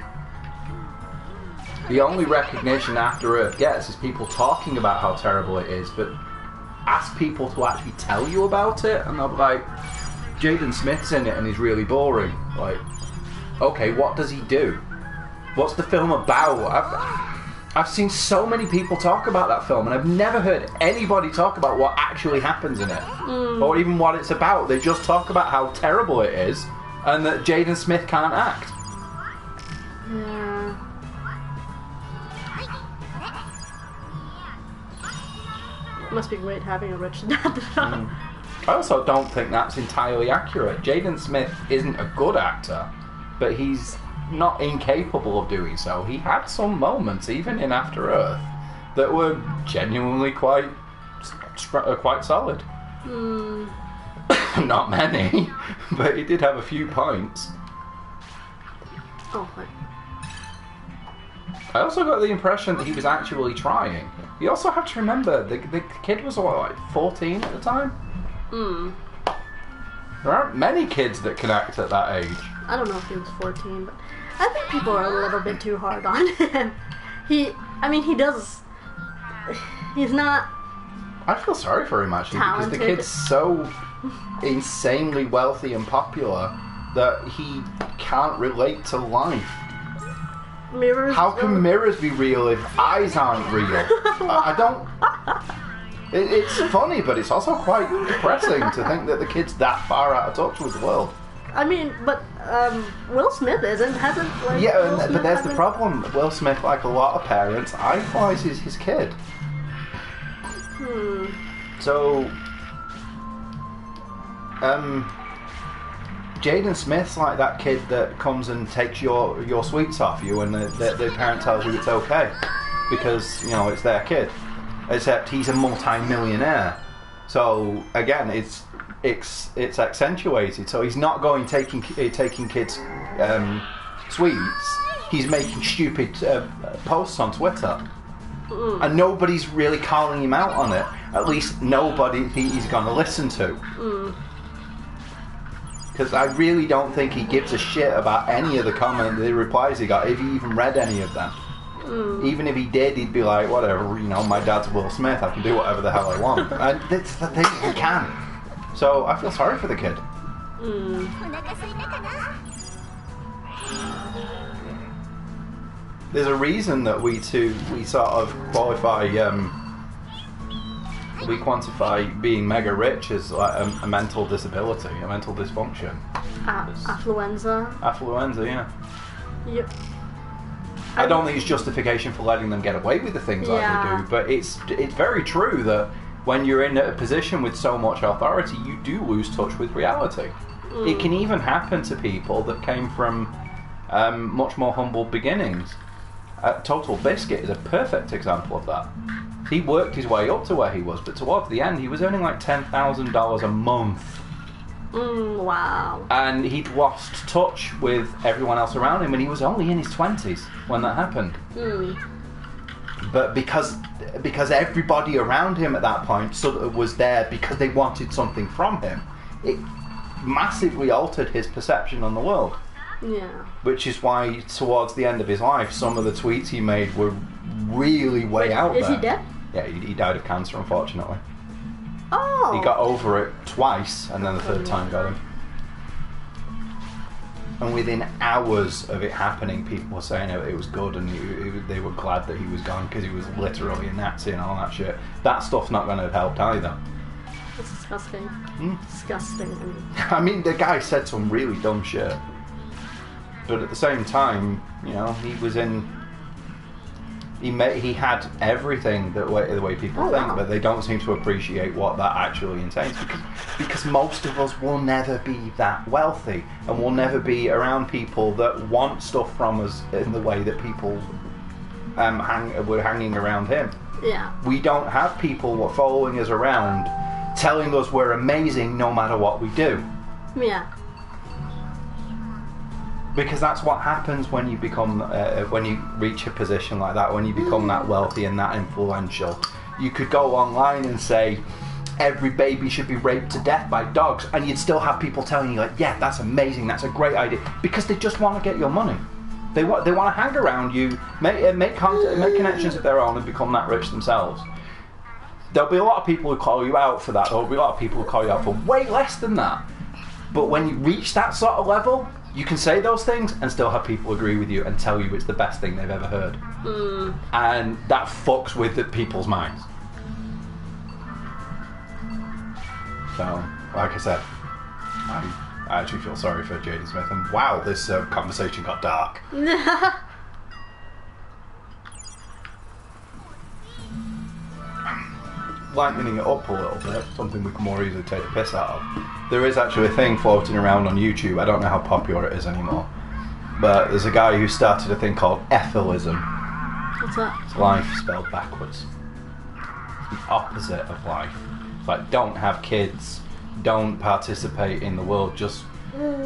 The only recognition After Earth gets is people talking about how terrible it is, but ask people to actually tell you about it, and they'll be like, Jaden Smith's in it and he's really boring. Like, okay, what does he do? What's the film about? I've seen so many people talk about that film, and I've never heard anybody talk about what actually happens in it, or even what it's about. They just talk about how terrible it is, and that Jaden Smith can't act. Yeah. Must be great having a rich dad. I also don't think that's entirely accurate. Jaden Smith isn't a good actor, but he's not incapable of doing so. He had some moments, even in After Earth, that were genuinely quite solid. Not many, but he did have a few points. Oh, right. I also got the impression that he was actually trying. You also have to remember, the kid was, what, like 14 at the time? There aren't many kids that can act at that age. I don't know if he was 14, but I think people are a little bit too hard on him. He's not I feel sorry for him, actually, talented. because the kid's so insanely wealthy and popular that he can't relate to life. Mirrors. How can mirrors be real if eyes aren't real? I don't... It's funny, but it's also quite depressing to think that the kid's that far out of touch with the world. I mean, but Will Smith hasn't. Like, Yeah, but there's the problem. Will Smith, like a lot of parents, idolizes his kid. So, Jaden Smith's like that kid that comes and takes your sweets off you, and the parent tells you it's okay because, you know, it's their kid. Except he's a multi-millionaire. So again, it's accentuated. So he's not going taking kids sweets. He's making stupid posts on Twitter, and nobody's really calling him out on it. At least nobody he's going to listen to. Because I really don't think he gives a shit about any of the replies he got, if he even read any of them. Even if he did, he'd be like, whatever, you know, my dad's Will Smith, I can do whatever the hell I want. And that's the thing, he can. So I feel sorry for the kid. There's a reason that we sort of we quantify being mega rich as like a mental disability, a mental dysfunction. Affluenza. Affluenza, yeah. Yep. I don't think it's justification for letting them get away with the things like they do, but it's very true that when you're in a position with so much authority, you do lose touch with reality. It can even happen to people that came from much more humble beginnings. Total Biscuit is a perfect example of that. He worked his way up to where he was, but towards the end, he was earning like $10,000 a month. Wow. And he'd lost touch with everyone else around him, and he was only in his 20s when that happened. But because everybody around him at that point sort of was there because they wanted something from him, it massively altered his perception on the world. Yeah. Which is why towards the end of his life, some of the tweets he made were really way out there. Is he dead? Yeah, he died of cancer, unfortunately. Oh. He got over it twice, and then the third time got him. And within hours of it happening, people were saying it was good, and they were glad that he was gone because he was literally a Nazi and all that shit. That stuff's not going to have helped either. That's disgusting. Disgusting. I mean, the guy said some really dumb shit. But at the same time, you know, he was in... He had everything the way people think, but they don't seem to appreciate what that actually entails, because most of us will never be that wealthy, and we'll never be around people that want stuff from us in the way that people were hanging around him. Yeah. We don't have people following us around telling us we're amazing no matter what we do. Yeah. Because that's what happens when you become, when you reach a position like that, when you become that wealthy and that influential. You could go online and say, every baby should be raped to death by dogs, and you'd still have people telling you, like, yeah, that's amazing, that's a great idea, because they just want to get your money. They want to hang around you, make connections of their own, and become that rich themselves. There'll be a lot of people who call you out for that. There'll be a lot of people who call you out for way less than that. But when you reach that sort of level, you can say those things and still have people agree with you and tell you it's the best thing they've ever heard. And that fucks with the people's minds. So, like I said, I actually feel sorry for Jaden Smith. And wow, this conversation got dark. Lightening it up a little bit, something we can more easily take the piss out of. There is actually a thing floating around on YouTube, I don't know how popular it is anymore, but there's a guy who started a thing called ethylism. What's that? It's life spelled backwards. The opposite of life. It's like, don't have kids, don't participate in the world, just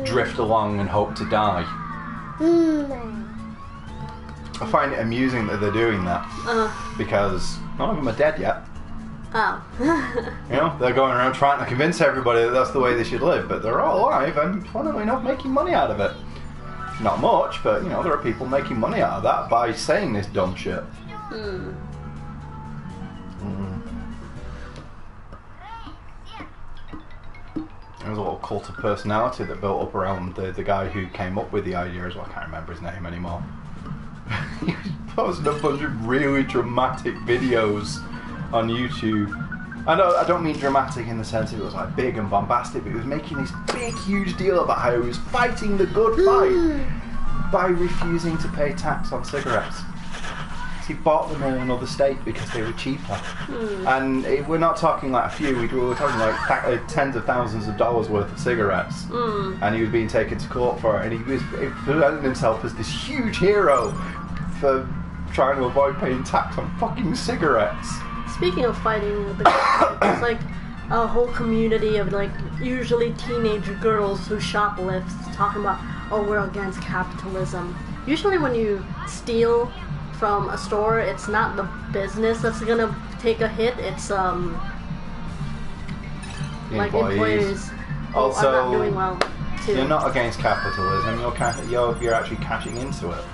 drift along and hope to die. I find it amusing that they're doing that, because none of them are dead yet. Oh. You know, they're going around trying to convince everybody that that's the way they should live, but they're all alive and funnily enough making money out of it. Not much, but you know, there are people making money out of that by saying this dumb shit. There was a little cult of personality that built up around the guy who came up with the idea as well. I can't remember his name anymore. He posted a bunch of really dramatic videos on YouTube. I don't mean dramatic in the sense it was like big and bombastic, but he was making this big, huge deal about how he was fighting the good fight by refusing to pay tax on cigarettes. He bought them in another state because they were cheaper. And we're not talking like a few, we were talking like tens of thousands of dollars worth of cigarettes. And he was being taken to court for it, and he presented himself as this huge hero for trying to avoid paying tax on fucking cigarettes. Speaking of fighting with the there's like a whole community of like usually teenage girls who shoplift talking about, oh, we're against capitalism. Usually when you steal from a store, it's not the business that's gonna take a hit, it's like employees who also, are not doing well too. You're not against capitalism, you're actually cashing into it.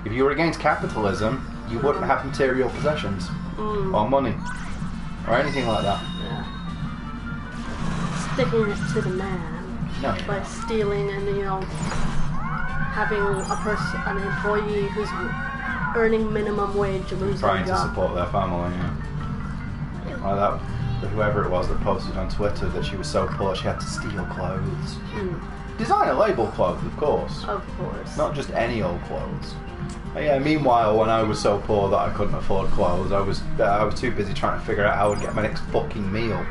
If you were against capitalism, you wouldn't have material possessions or money or anything like that. Sticking it to the man by stealing and, you know, having an employee who's earning minimum wage lose their job. Trying to support their family, Like that, whoever it was that posted on Twitter that she was so poor she had to steal clothes. Designer label clothes, of course. Of course. Not just any old clothes. Yeah, meanwhile, when I was so poor that I couldn't afford clothes, I was too busy trying to figure out how I would get my next fucking meal.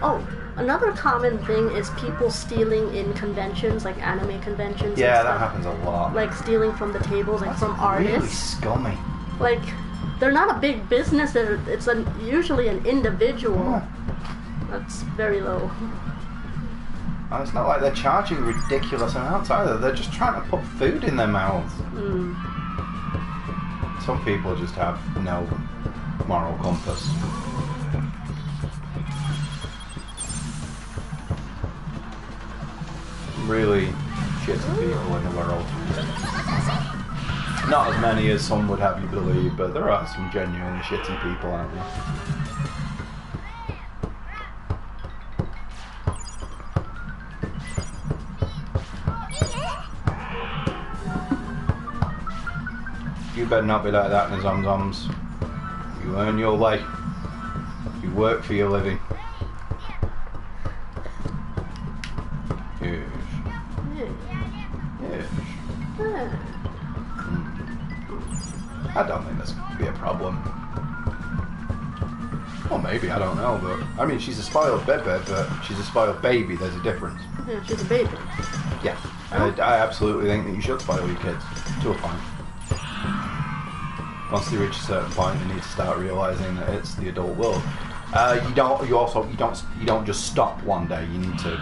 Oh, another common thing is people stealing in conventions, like anime conventions. Yeah, that happens a lot. Like stealing from the tables, like from artists. Really scummy. Like, they're not a big business, it's usually an individual. That's very low. And it's not like they're charging ridiculous amounts either, they're just trying to put food in their mouths. Some people just have no moral compass. Really shitty people in the world. Not as many as some would have you believe, but there are some genuinely shitty people out there. You better not be like that in the Zomzoms. You earn your life. You work for your living. Yes. Yes. I don't think that's going to be a problem. Well, maybe, I don't know, but I mean, she's a spoiled baby, but she's a spoiled baby, there's a difference. Yeah, she's a baby. Yeah, I absolutely think that you should spoil your kids, to a point. Once they reach a certain point, they need to start realising that it's the adult world. You don't. You don't just stop one day. You need to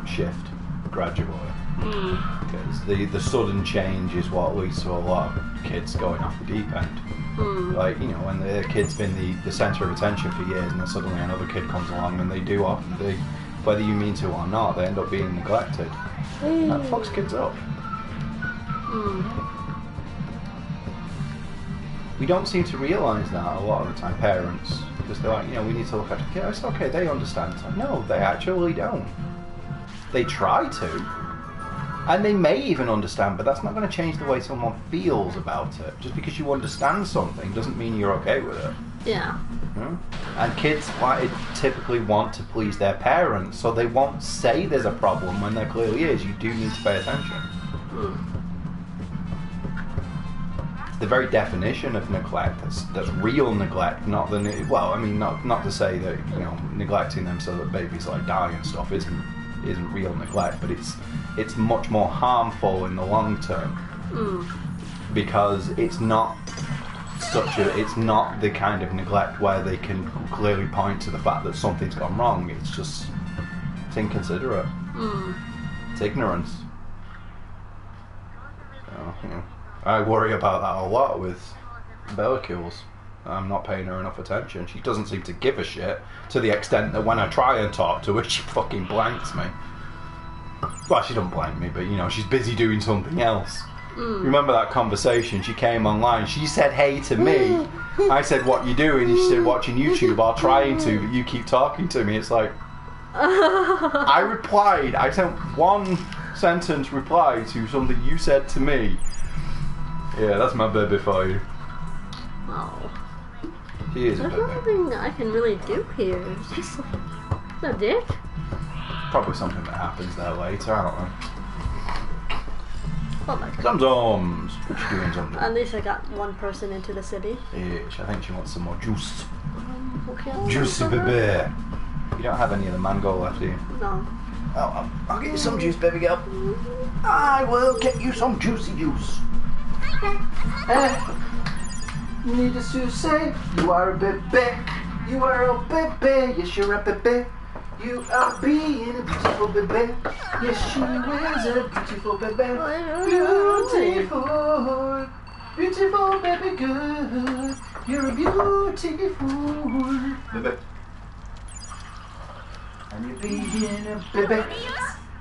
shift gradually. Because the sudden change is what leads to a lot of kids going off the deep end. Like, you know, when the kid's been the centre of attention for years, and then suddenly another kid comes along, and whether you mean to or not, they end up being neglected. That fucks kids up. We don't seem to realise that a lot of the time, parents, because they're like, you know, we need to look at the kid. It's okay, they understand. It's like, no, they actually don't. They try to, and they may even understand, but that's not going to change the way someone feels about it. Just because you understand something doesn't mean you're okay with it. Yeah. And kids typically want to please their parents, so they won't say there's a problem when there clearly is. You do need to pay attention. The very definition of neglect, that's real neglect, not the not to say that, you know, neglecting them so that babies like die and stuff isn't real neglect, but it's much more harmful in the long term because it's not the kind of neglect where they can clearly point to the fact that something's gone wrong. It's inconsiderate. It's ignorance. So, you know, I worry about that a lot with Bellicule. I'm not paying her enough attention. She doesn't seem to give a shit, to the extent that when I try and talk to her, she fucking blanks me. Well, she doesn't blank me, but, you know, she's busy doing something else. Remember that conversation? She came online. She said hey to me. I said, what you doing? She said, watching YouTube or trying to, but you keep talking to me. It's like, I replied. I sent one sentence reply to something you said to me. Yeah, that's my baby for you. Oh. She is a baby. There's nothing I can really do here. It's just a dick. Probably something that happens there later, I don't know. Oh my God. Sometimes. What you doing, something? At least I got one person into the city. Yeah, I think she wants some more juice. Okay. Juicy baby. You don't have any of the mango left, do you? No. Oh, I'll get you some juice, baby girl. I will get you some juicy juice. Needless to say, you are a baby. You are a baby. Yes, you're a baby. You are being a beautiful baby. Yes, she is a beautiful baby. Beautiful. Beautiful baby girl. You're a beautiful baby. And you're being a baby.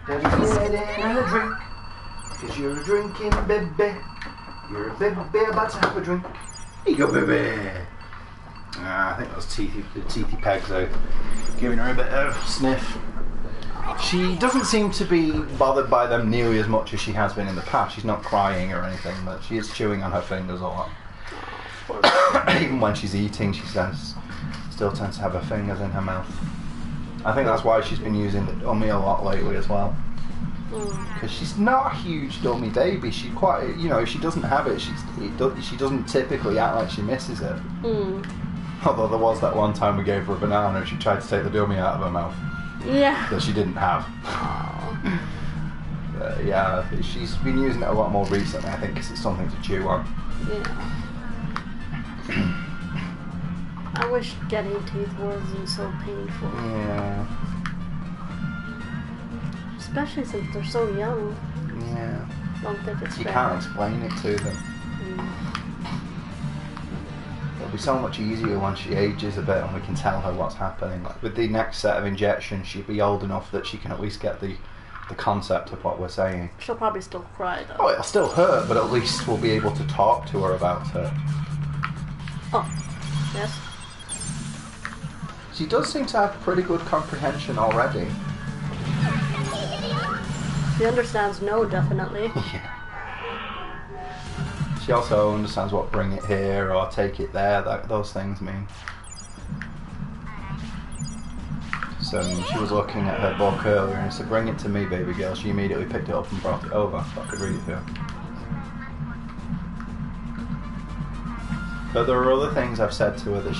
Daddy's getting a drink. Cause you're a drinking baby. You're a baby about to have a drink. Here you go, baby. I think those teethy pegs are giving her a bit of sniff. She doesn't seem to be bothered by them nearly as much as she has been in the past. She's not crying or anything, but she is chewing on her fingers a lot. Even when she's eating, she still tends to have her fingers in her mouth. I think that's why she's been using the dummy a lot lately as well. Because she's not a huge dummy baby. She's quite, you know, if she doesn't have it, she doesn't typically act like she misses it. Although there was that one time we gave her a banana and she tried to take the dummy out of her mouth. Yeah. That she didn't have. Yeah, she's been using it a lot more recently, I think, because it's something to chew on. Yeah. I wish getting teeth wasn't so painful. Yeah. Especially since they're so young. Yeah. Don't think it's You fair. can't explain it to them. It'll be so much easier once she ages a bit and we can tell her what's happening. Like with the next set of injections, she'll be old enough that she can at least get the concept of what we're saying. She'll probably still cry though. Oh, it'll still hurt, but at least we'll be able to talk to her about it. Oh, yes. She does seem to have pretty good comprehension already. She understands no, definitely. Yeah. She also understands what bring it here or take it there, those things mean. So she was looking at her book earlier and said, bring it to me, baby girl. She immediately picked it up and brought it over so I could read it to her. But there are other things I've said to her that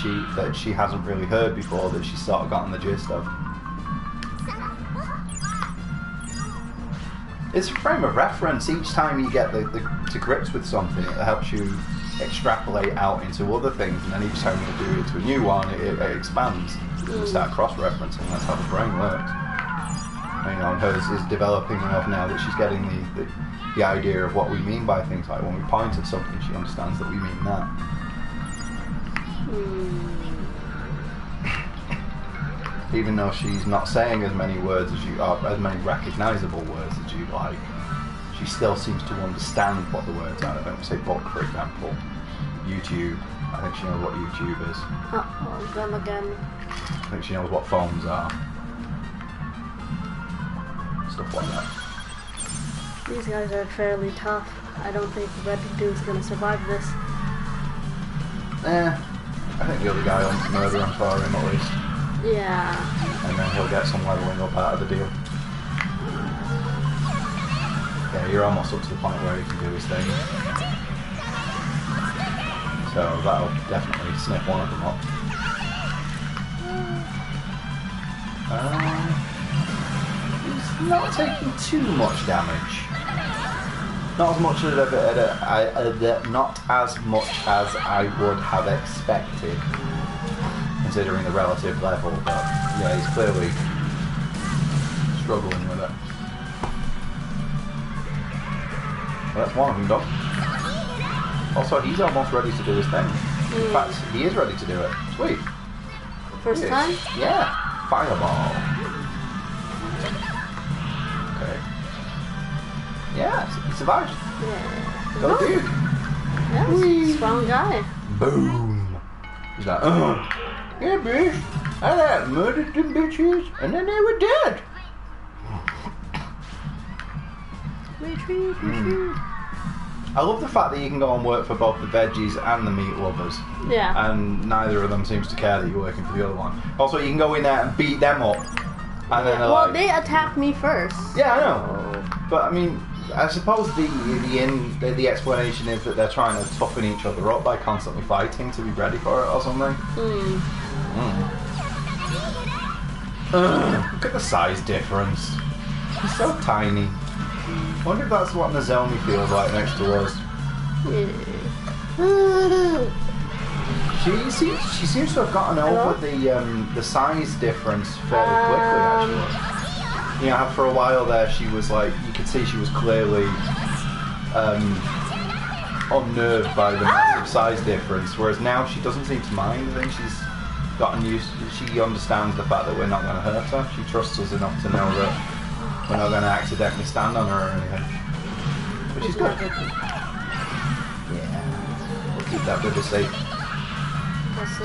she hasn't really heard before that she's sort of gotten the gist of. It's a frame of reference. Each time you get to grips with something, it helps you extrapolate out into other things, and then each time you do it to a new one, it expands. You start cross-referencing. That's how the brain works. And, and hers is developing enough now that she's getting the idea of what we mean by things. Like when we point at something, she understands that we mean that. Even though she's not saying as many words as you are, as many recognisable words as you'd like, she still seems to understand what the words are. I don't say book, for example. YouTube. I think she knows what YouTube is. Oh, them again. I think she knows what phones are. Stuff like that. These guys are fairly tough. I don't think Red Dude's gonna survive this. I think the other guy wants to murder him for him at least. Yeah. And then he'll get some levelling up out of the deal. Yeah, you're almost up to the point where he can do his thing. So that'll definitely snip one of them up. He's not taking too much damage. Not as much as not as much as I would have expected, considering the relative level. But yeah, he's clearly struggling with it. Well, that's one of them done. Also, he's almost ready to do his thing. In fact, he is ready to do it. Sweet. First time? Yeah. Fireball. Okay. Yeah, he survived. Yeah. Go dude. Yeah, strong guy. Boom. He's like, oh. Yeah, bitch. I murdered them bitches, and then they were dead. Retreat. I love the fact that you can go and work for both the veggies and the meat lovers. Yeah. And neither of them seems to care that you're working for the other one. Also, you can go in there and beat them up. And then they're like, they attacked me first. Yeah, I know. But I mean, I suppose the explanation is that they're trying to toughen each other up by constantly fighting to be ready for it or something. Look at the size difference. He's so tiny. I wonder if that's what Nozomi feels like next to us. She seems to have gotten over the size difference fairly quickly, actually. You know, for a while there, she was like, you could see she was clearly unnerved by the massive size difference, whereas now she doesn't seem to mind. I think she's gotten used to, she understands the fact that we're not going to hurt her. She trusts us enough to know that we're not going to accidentally stand on her or anything. Which is good. Yeah. We'll keep that bit safe.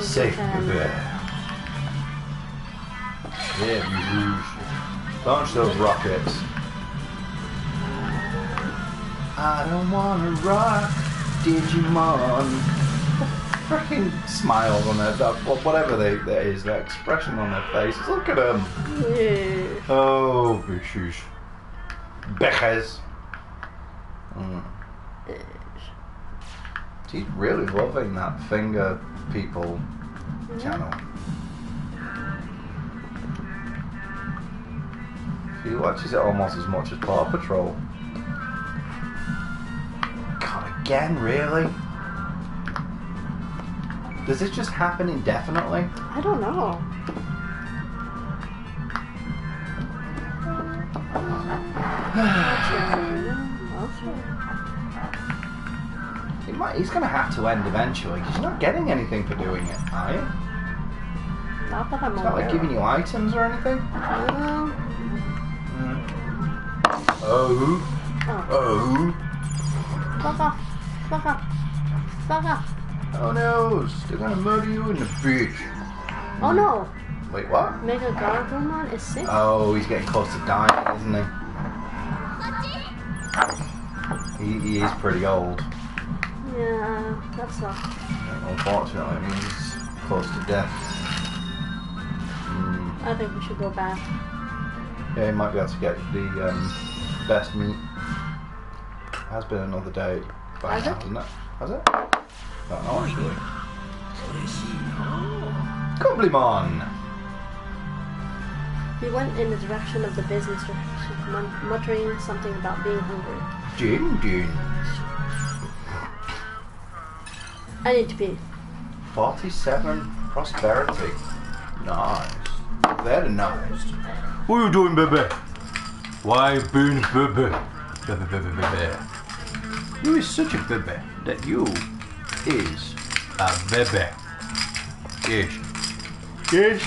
Safe with her. Yeah, Rouge. Launch those rockets. I don't wanna rock Digimon. Freaking smiles on their, whatever that is, that expression on their faces. Look at them. Yeah. Oh, bitches. Beches. She's really loving that finger people channel. She watches it almost as much as Paw Patrol. God, again, really? Does this just happen indefinitely? I don't know. He's going to have to end eventually, because you're not getting anything for doing it, are you? Not that I'm It's not like giving you items or anything? Oh. Fuck off. Fuck off. Fuck off. Oh no, they're going to murder you in the beach. Oh no. Wait, what? Mega Gargomon is sick. Oh, he's getting close to dying, isn't he? He is pretty old. Yeah, that sucks. Unfortunately, it means close to death. I think we should go back. Yeah, he might be able to get the best meat. It has been another day by now, hasn't it? Has it? Don't know, actually. Kublimon! He went in the direction of the business, muttering something about being hungry. Jin. I need to pee. 47 prosperity. Nice. Very nice. What are you doing, baby? Why being baby? Baby. You is such a baby that you is a baby. Yes. Yes.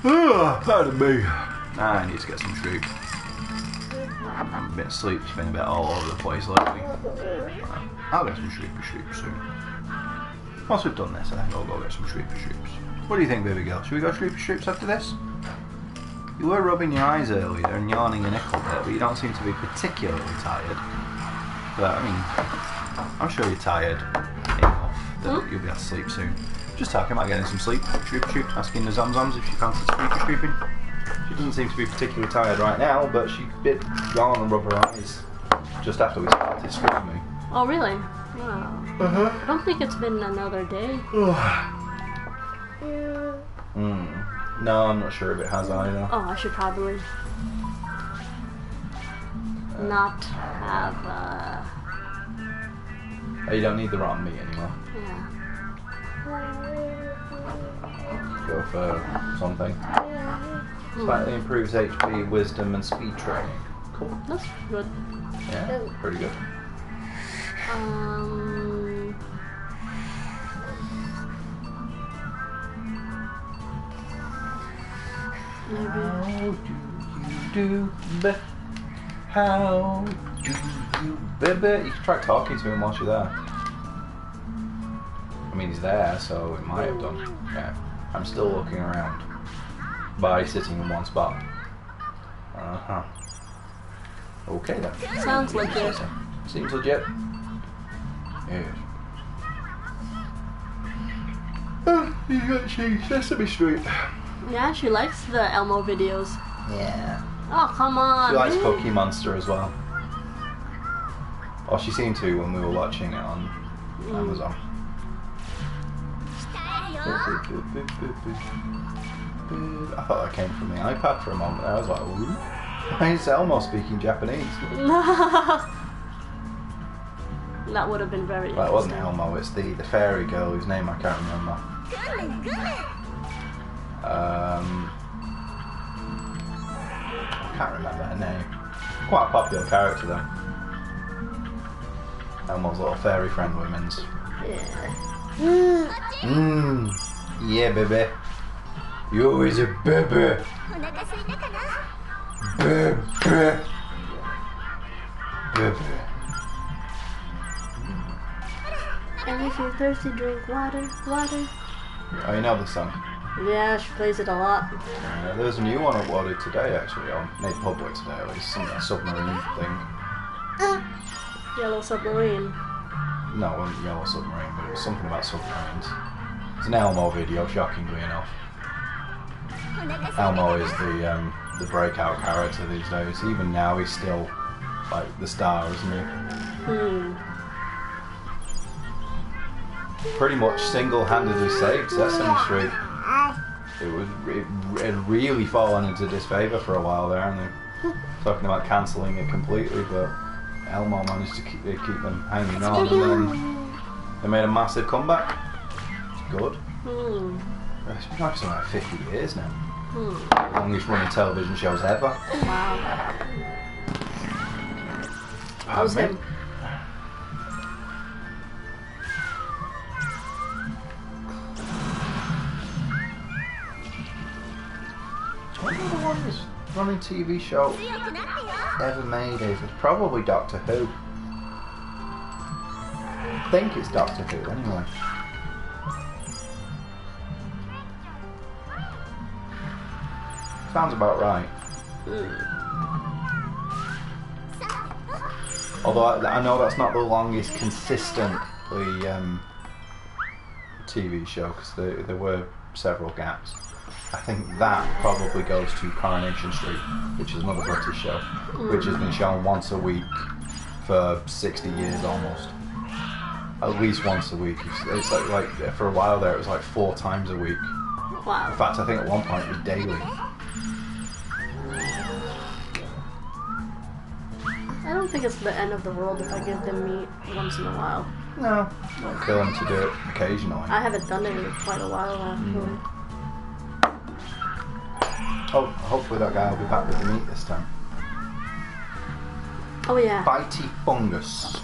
Oh, pardon me. I need to get some sleep. A bit of sleep's been a bit all over the place lately. I'll get some sleep soon. Once we've done this, I think I'll go get some sleepy. What do you think, baby girl? Should we go sleepy after this? You were rubbing your eyes earlier and yawning a nickel bit, but you don't seem to be particularly tired. But, I mean, I'm sure you're tired enough that you'll be able to sleep soon. Just talking about getting some sleep. Sleepy, asking the Zomzoms if she fancies sleeping. She doesn't seem to be particularly tired right now, but she did yawn and rub her eyes just after we started screaming. Oh, really? Oh. I don't think it's been another day. No, I'm not sure if it has either. Oh, I should probably not have, Oh, you don't need the rotten meat anymore. yeah. Go for something. Slightly improves HP, wisdom, and speed training. Cool. That's good. Yeah, pretty good. Maybe. How do you, baby? You can try talking to him while you're there. I mean, he's there, so it might have done. Yeah. I'm still looking around. By sitting in one spot. Okay then. Sounds legit. Seems legit. Yes. You got Sesame Street. Yeah, she likes the Elmo videos. Yeah. Oh, come on. She likes really? Cookie Monster as well. Well, she seemed to when we were watching it on Amazon. I thought that came from the iPad for a moment. I was like, ooh. Why is Elmo speaking Japanese? That would have been very Well, it wasn't interesting. Elmo, it's the fairy girl whose name I can't remember. I can't remember her name. Quite a popular character though. Elmo's little fairy friend women's. Yeah. Yeah, baby. You always a baby. Baby. Baby. And if you're thirsty, drink water. Oh, you know the song? Yeah, she plays it a lot. There's a new one uploaded today, actually, or made public today, at least. Some submarine thing. Yellow Submarine. No, it wasn't Yellow Submarine, but it was something about submarines. It's an Elmo video, shockingly enough. Elmo is the breakout character these days. Even now, he's still like the star, isn't he? Pretty much single-handedly saved Sesame Street. It had really fallen into disfavour for a while there, and they're talking about cancelling it completely, but Elmo managed to keep them hanging on, and then they made a massive comeback. It's good. It's been like something like 50 years now. Longest running television shows ever. Wow. How's him? I wonder the longest running TV show ever made is. It's probably Doctor Who. I think it's Doctor Who anyway. Sounds about right. Although I know that's not the longest consistently TV show, because there were several gaps. I think that probably goes to Coronation Street, which is another British show, which has been shown once a week for 60 years almost. At least once a week. It's like for a while there it was like 4 times a week. Wow. In fact, I think at one point it was daily. I don't think it's the end of the world if I give them meat once in a while. No, not kill him to do it occasionally. I haven't done it in quite a while actually. Oh, hopefully that guy will be back with the meat this time. Oh yeah. Bitey fungus.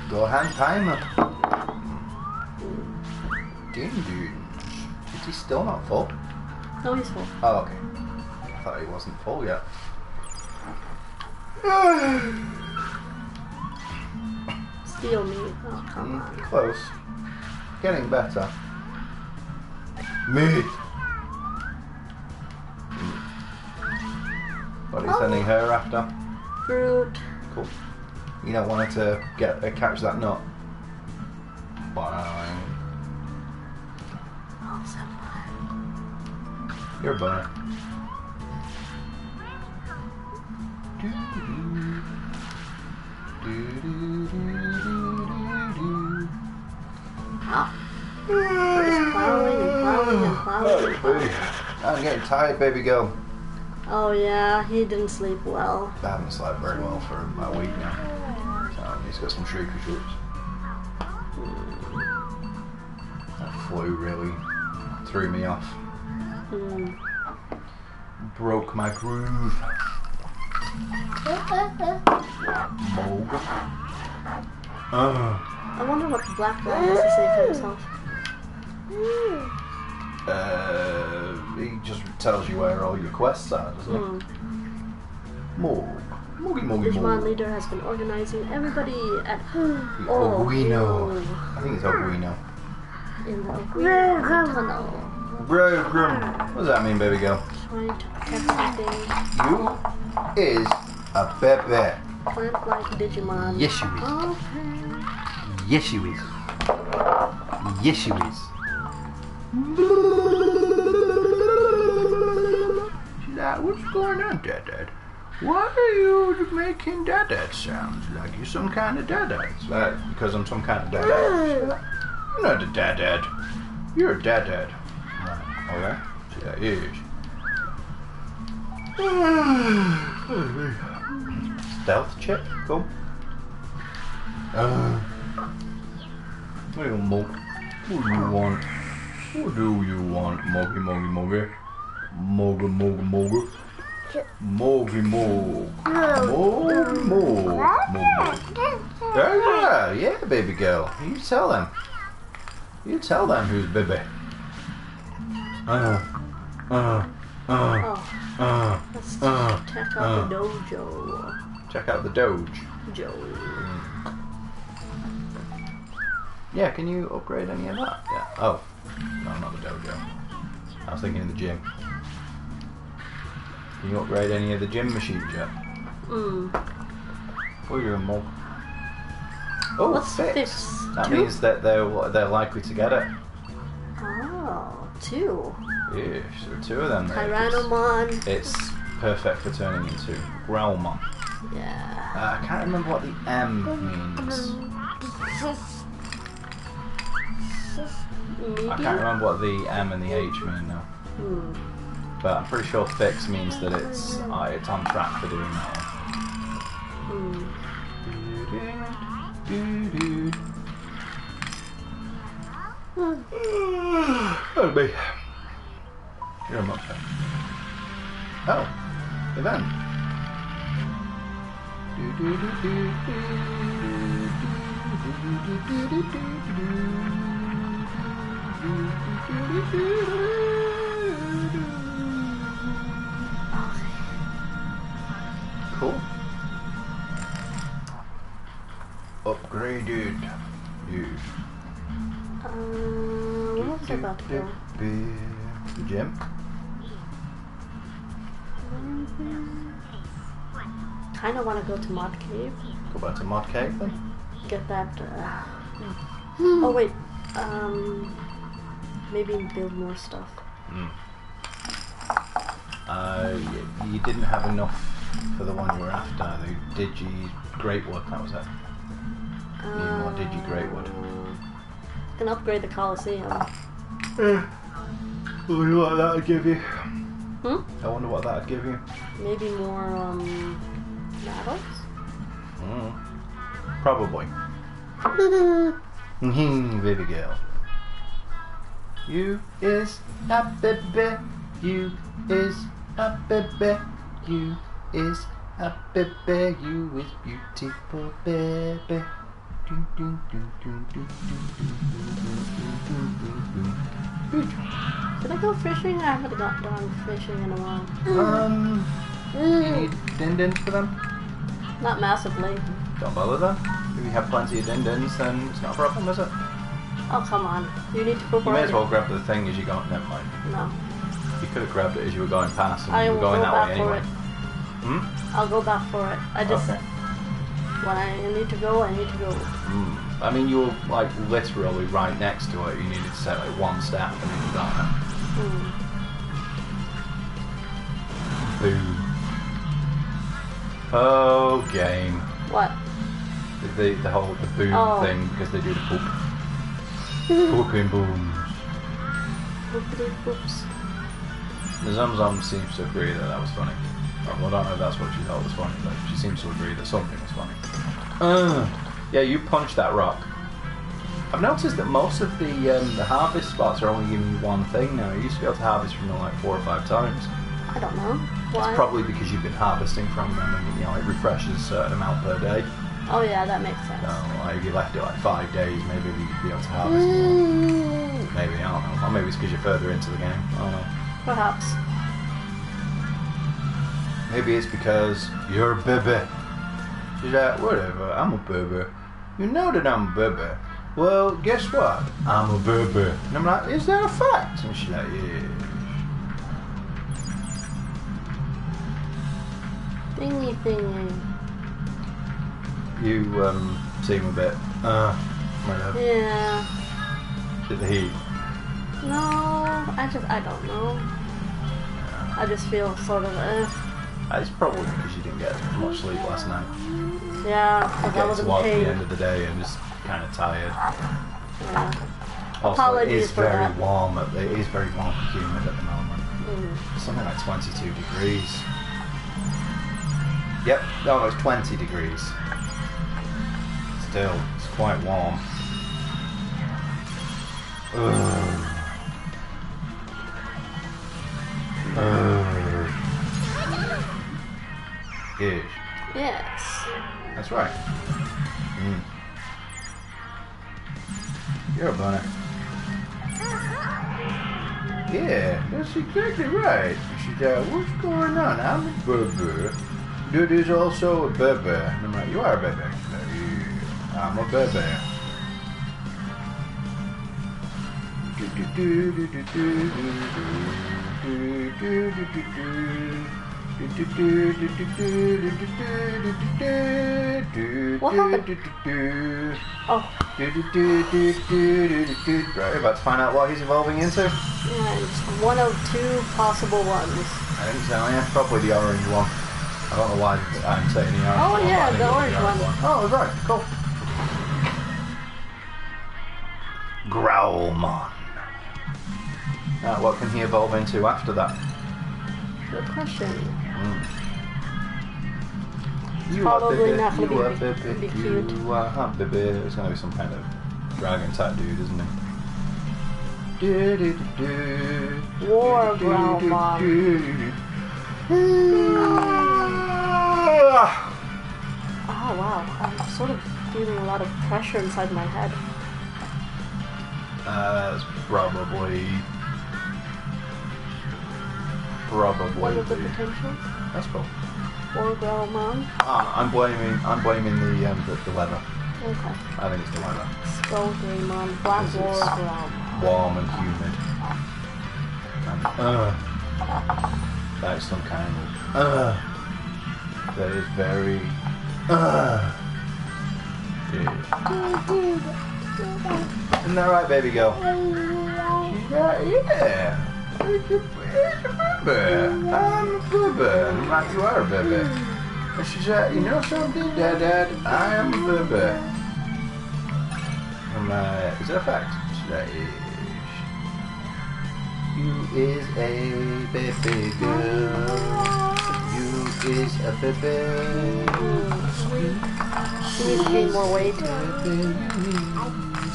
Go hand timer. Ding dunes. Is he still not full? No, he's full. Oh, okay. I thought he wasn't full yet. Steal me. Oh, come on. Close. Getting better. Meat. What are you sending her after? Fruit. Cool. You don't want her to catch that nut. Bye. Oh, senpai. You're a bunny. Oh. Just plowing and plowing and plowing and plowing. I'm getting tired, baby girl. Oh yeah, he didn't sleep well. I haven't slept very well for about a week now. So he's got some shrieky shorts. That flu really threw me off. Broke my groove. Mold. I wonder what the black guy has to say for himself. He just tells you where all your quests are, doesn't he? Moog. Moogie, moogie, Digimon moog. leader has been organizing everybody at Oguino. I think it's Oguino. in the Oguino tunnel. Bro, grum. What does that mean, baby girl? Trying to protect something. You is a baby. Plant-like Digimon. Yes, you is. Okay. Yes, you is. Yes, you is. She's like, what's going on, Dad? Why are you making Dad sounds like you're some kind of Dad? It's like, because I'm some kind of Dad. You're not a Dad. You're a Dad. Okay? Yeah, is. Stealth chip? Cool. What do you want? What do you want? What do you want? Moggy. Moggy. Yeah, baby girl. You tell them. You tell them who's baby. Let's check out the dojo. Check out the doge. Yeah, can you upgrade any of that? Yeah. Oh. No, not the dojo. I was thinking of the gym. Can you upgrade any of the gym machines yet? Oh, you're a mug. Oh, what's fix? That 2? means that they're likely to get it. Oh, 2. Yeah, so there are 2 of them there. Tyrannomon. It's perfect for turning into Growlmon. Yeah. I can't remember what the M means. I can't remember what the M and the H mean now. But I'm pretty sure fix means that it's on track for doing that one. That'll be. You're a monster. Oh, event. Cool. Upgraded. You. What was I about to go? The gym. Kinda want to go to Mod Cave. Go back to Mod Cave then. Get that. Oh wait. Maybe build more stuff. You didn't have enough for the one you were after. The Digi Greatwood. That was it. You need more Digi Greatwood. Can upgrade the Coliseum. I wonder what that would give you. I wonder what that would give you. Maybe more medals? Probably. Baby girl. You is a baby. You is a baby. You is a baby. You is beautiful baby. Did I go fishing? I haven't gone fishing in a while. You need din-dins for them? Not massively. Don't bother them. If you have plenty of din-dins, then it's not a problem, is it? Oh, come on. You need to go You may as well grab the thing as you go. Never mind. No. You could have grabbed it as you were going past, and I you will were going go that back way for anyway. it. I'll go back for it. I just... Okay. When I need to go, I need to go. I mean, you were like literally right next to it. You needed to take like one step and then you're done. Boom. Oh, game. What? The whole boom thing, because they do the poop. Pooping booms. Boopity boops. The Zum seems to agree that was funny. Well, I don't know if that's what she thought was funny, but she seems to agree that something was funny. Yeah, you punched that rock. I've noticed that most of the harvest spots are only giving you one thing now. You used to be able to harvest from them like 4 or 5 times. I don't know. Why? It's probably because you've been harvesting from them and it refreshes a certain amount per day. Oh yeah, that makes sense. So like, if you left it like 5 days, maybe you'd be able to harvest more. Maybe, I don't know. Or maybe it's because you're further into the game. I don't know. Perhaps. Maybe it's because you're a baby. She's like, whatever, I'm a baby. You know that I'm a baby. Well, guess what? I'm a baby. And I'm like, is that a fact? And she's like, yeah. Thingy thingy. You seem a bit, whatever. Yeah. Did the heat? No, I don't know. I just feel sort of, It's probably because you didn't get much sleep last night. Yeah, because I Getting wasn't towards the paid. end of the day and just kind of tired. Yeah. Also, Apologies it is for very that. warm. It is very warm and humid at the moment. Something like 22 degrees. Yep, no, it's 20 degrees. Still, it's quite warm. Ish. Yes. That's right. You're a bunny. Yeah, that's exactly right. She said, what's going on? I'm a baby. Dude is also a baby. And I'm like, you are a baby. She's like, yeah, I'm a baby. What happened? Oh. Right, about to find out what he's evolving into. Yeah, it's one of 2 possible ones. I think so, yeah. Probably the orange one. I don't know why I'm saying the orange Oh one. yeah, but I think the it's orange one. Oh, right, cool. Growlmon. Now, what can he evolve into after that? Good question. You Probably are not baby, gonna you are be baby, cute. you are baby. It's going to be some kind of dragon type dude, isn't it? War Growlmon. Oh wow, I'm sort of feeling a lot of pressure inside my head. That's probably One of the the- potentials. That's cool. War Growlmon. I'm blaming the weather. Okay. I think it's the weather. Skull Greymon. Black This War is Growlmon. Warm and humid. And that is some kind of that is very yeah. Isn't that right, baby girl? She's like, yeah. It's a baby. I'm a baby. I'm like, you are a baby. And she's like, you know something, Dad? I am a baby. I'm like, is that a fact? She's like, you is a baby girl. You is a baby. She needs to gain more weight.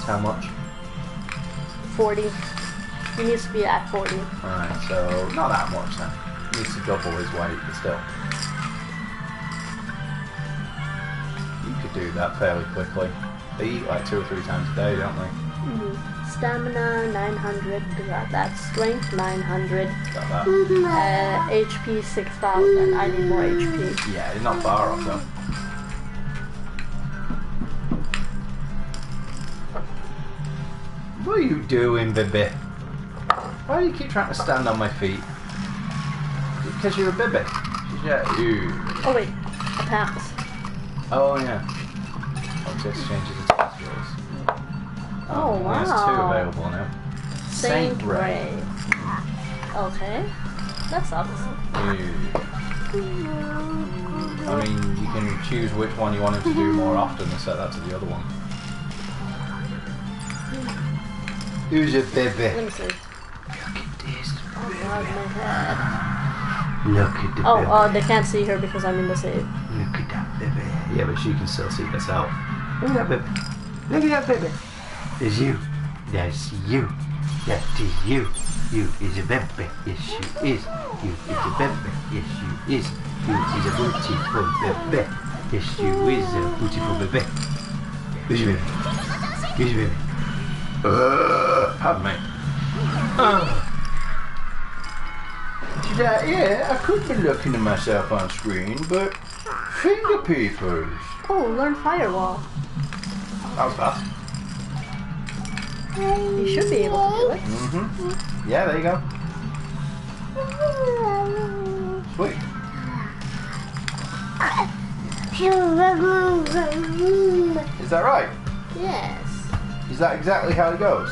How much? 40. He needs to be at 40. Alright, so not that much then. He needs to double his weight, but still. You could do that fairly quickly. They eat like 2 or 3 times a day, don't they? Stamina 900, got that. Strength 900. Got that. HP 6000. I need more HP. Yeah, he's not far off though. What are you doing, baby? Why do you keep trying to stand on my feet? Because you're a baby. Oh wait, a pass. Oh yeah. Objects changes attack skills. Oh wow. There's 2 available now. Saint Ray. Okay. That sucks. I mean, you can choose which one you want him to do more often and set that to the other one. Who's your baby? Let me see. Look at this. Oh god, my head. Look at the baby. Oh, they can't see her because I'm in the save. Look at that baby. Yeah, but she can still see herself. Look at that baby. Look at that baby. It's you. That's you. That is you. You is a baby. Yes, you is. You is a baby. Yes, you is. You is a beautiful baby. Yes, you is a beautiful baby. Who's your baby? Who's your baby? Pardon me. Yeah, I could be looking at myself on screen, but finger peepers. Oh, learn Firewall. That was fast. You should be able to do it. Yeah, there you go. Sweet. Is that right? Yes. Is that exactly how it goes?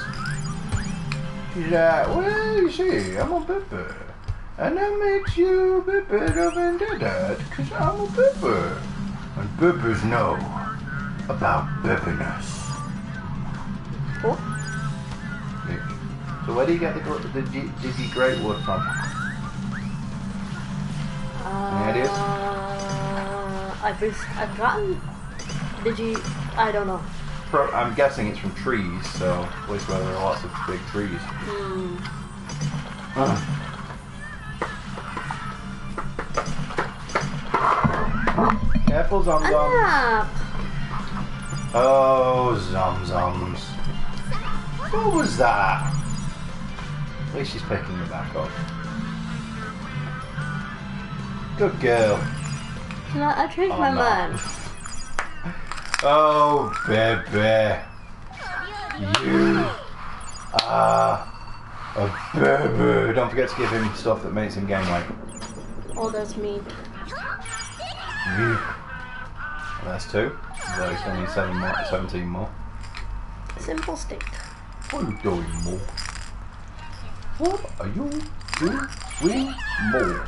Yeah, well, you see, I'm a baby. And that makes you a bit of a dad, because I'm a baby. And babies know about babiness. Cool. So where do you get the Digi Great Wood from? Any ideas? I've gotten I don't know. I'm guessing it's from trees, so a place where there are lots of big trees. Careful, Zom-Zoms. Ah, Oh, Zom-Zoms. What was that? At least she's picking it back up. Good girl. I changed my mind. Oh, baby. You are a baby. Don't forget to give him stuff that makes him gain weight. Oh, that's me. Well, that's 2. So you still need 17 more. Simple stick. What are you doing more? What are you doing more?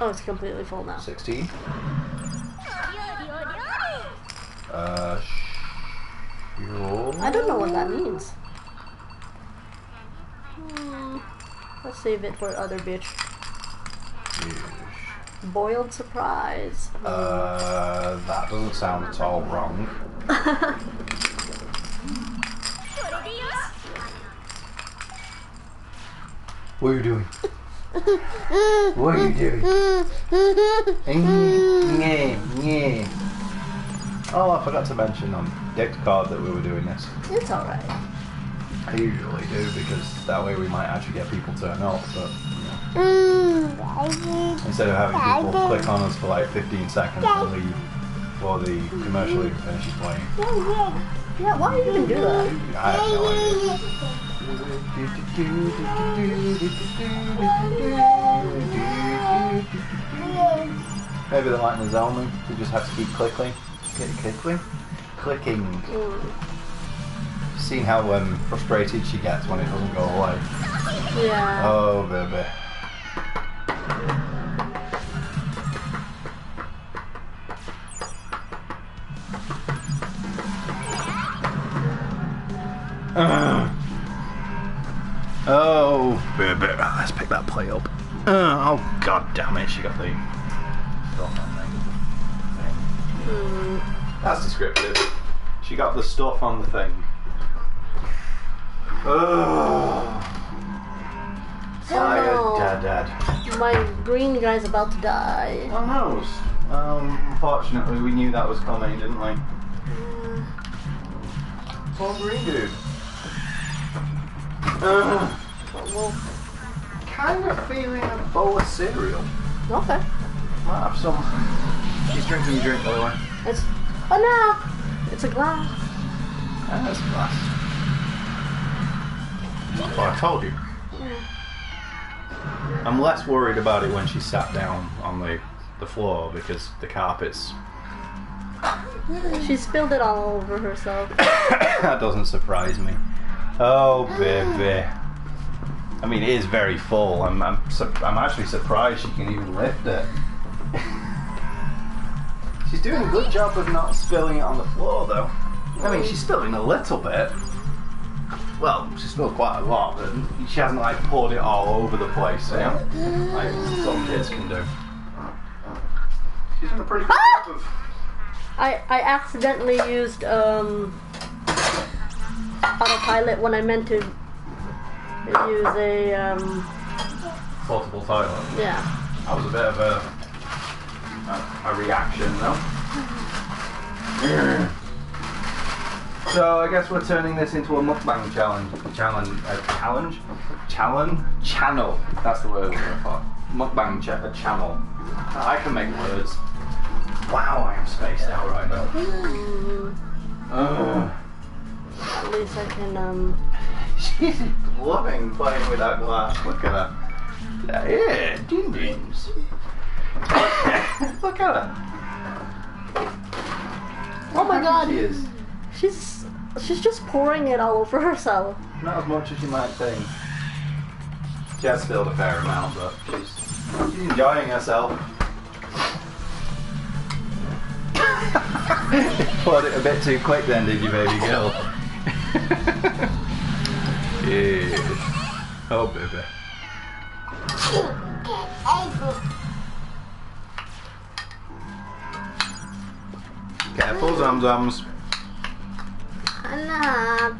Oh, it's completely full now. 16. Sure. I don't know what that means. Let's save it for other bitch. Boiled surprise. That doesn't sound at all wrong. What are you doing? What are you doing? Yeah. Oh, I forgot to mention on Dick's card that we were doing this. It's alright. I usually do because that way we might actually get people turn up, but you know. Instead of having people click on us for like 15 seconds and leave while the commercial even finishes playing. Yeah, why do you even do that? I have no idea. Maybe the lightning is only. We just have to keep clicking. Seeing how frustrated she gets when it doesn't go away. Yeah. Oh, baby. Oh, baby. Let's pick that play up. Oh, god damn it. She got the stuff on the thing. That's descriptive. She got the stuff on the thing. Oh. Tired, Dad. My green guy's about to die. Oh no. Unfortunately, we knew that was coming, didn't we? Poor green dude. Well, Kind of feeling a bowl of cereal. okay. Might have some. She's drinking a drink, by the way. Oh no! It's a glass. That's a glass. Oh, I told you. I'm less worried about it when she sat down on the floor because the carpet's. She spilled it all over herself. That doesn't surprise me. Oh, baby. I mean, it is very full. I'm actually surprised she can even lift it. She's doing a good job of not spilling it on the floor, though. I mean, she's spilling a little bit. Well, she's spilled quite a lot, but she hasn't like poured it all over the place, you know? Like some kids can do. She's doing a pretty good job of. I accidentally used autopilot when I meant to use a Portable toilet. yeah. That was a bit of a reaction, though. So I guess we're turning this into a mukbang channel. That's the word I thought. Mukbang channel. I can make words. Wow, I am spaced out right now. At least I can She's loving playing with that glass. Look at her. Yeah, din-dins. Look at her. Oh my god. She is. She's just pouring it all over herself. Not as much as you might think. She has spilled a fair amount, but she's enjoying herself. Poured it a bit too quick then, did you, baby girl? Yeah. Oh, baby. Careful, Zams. Anak.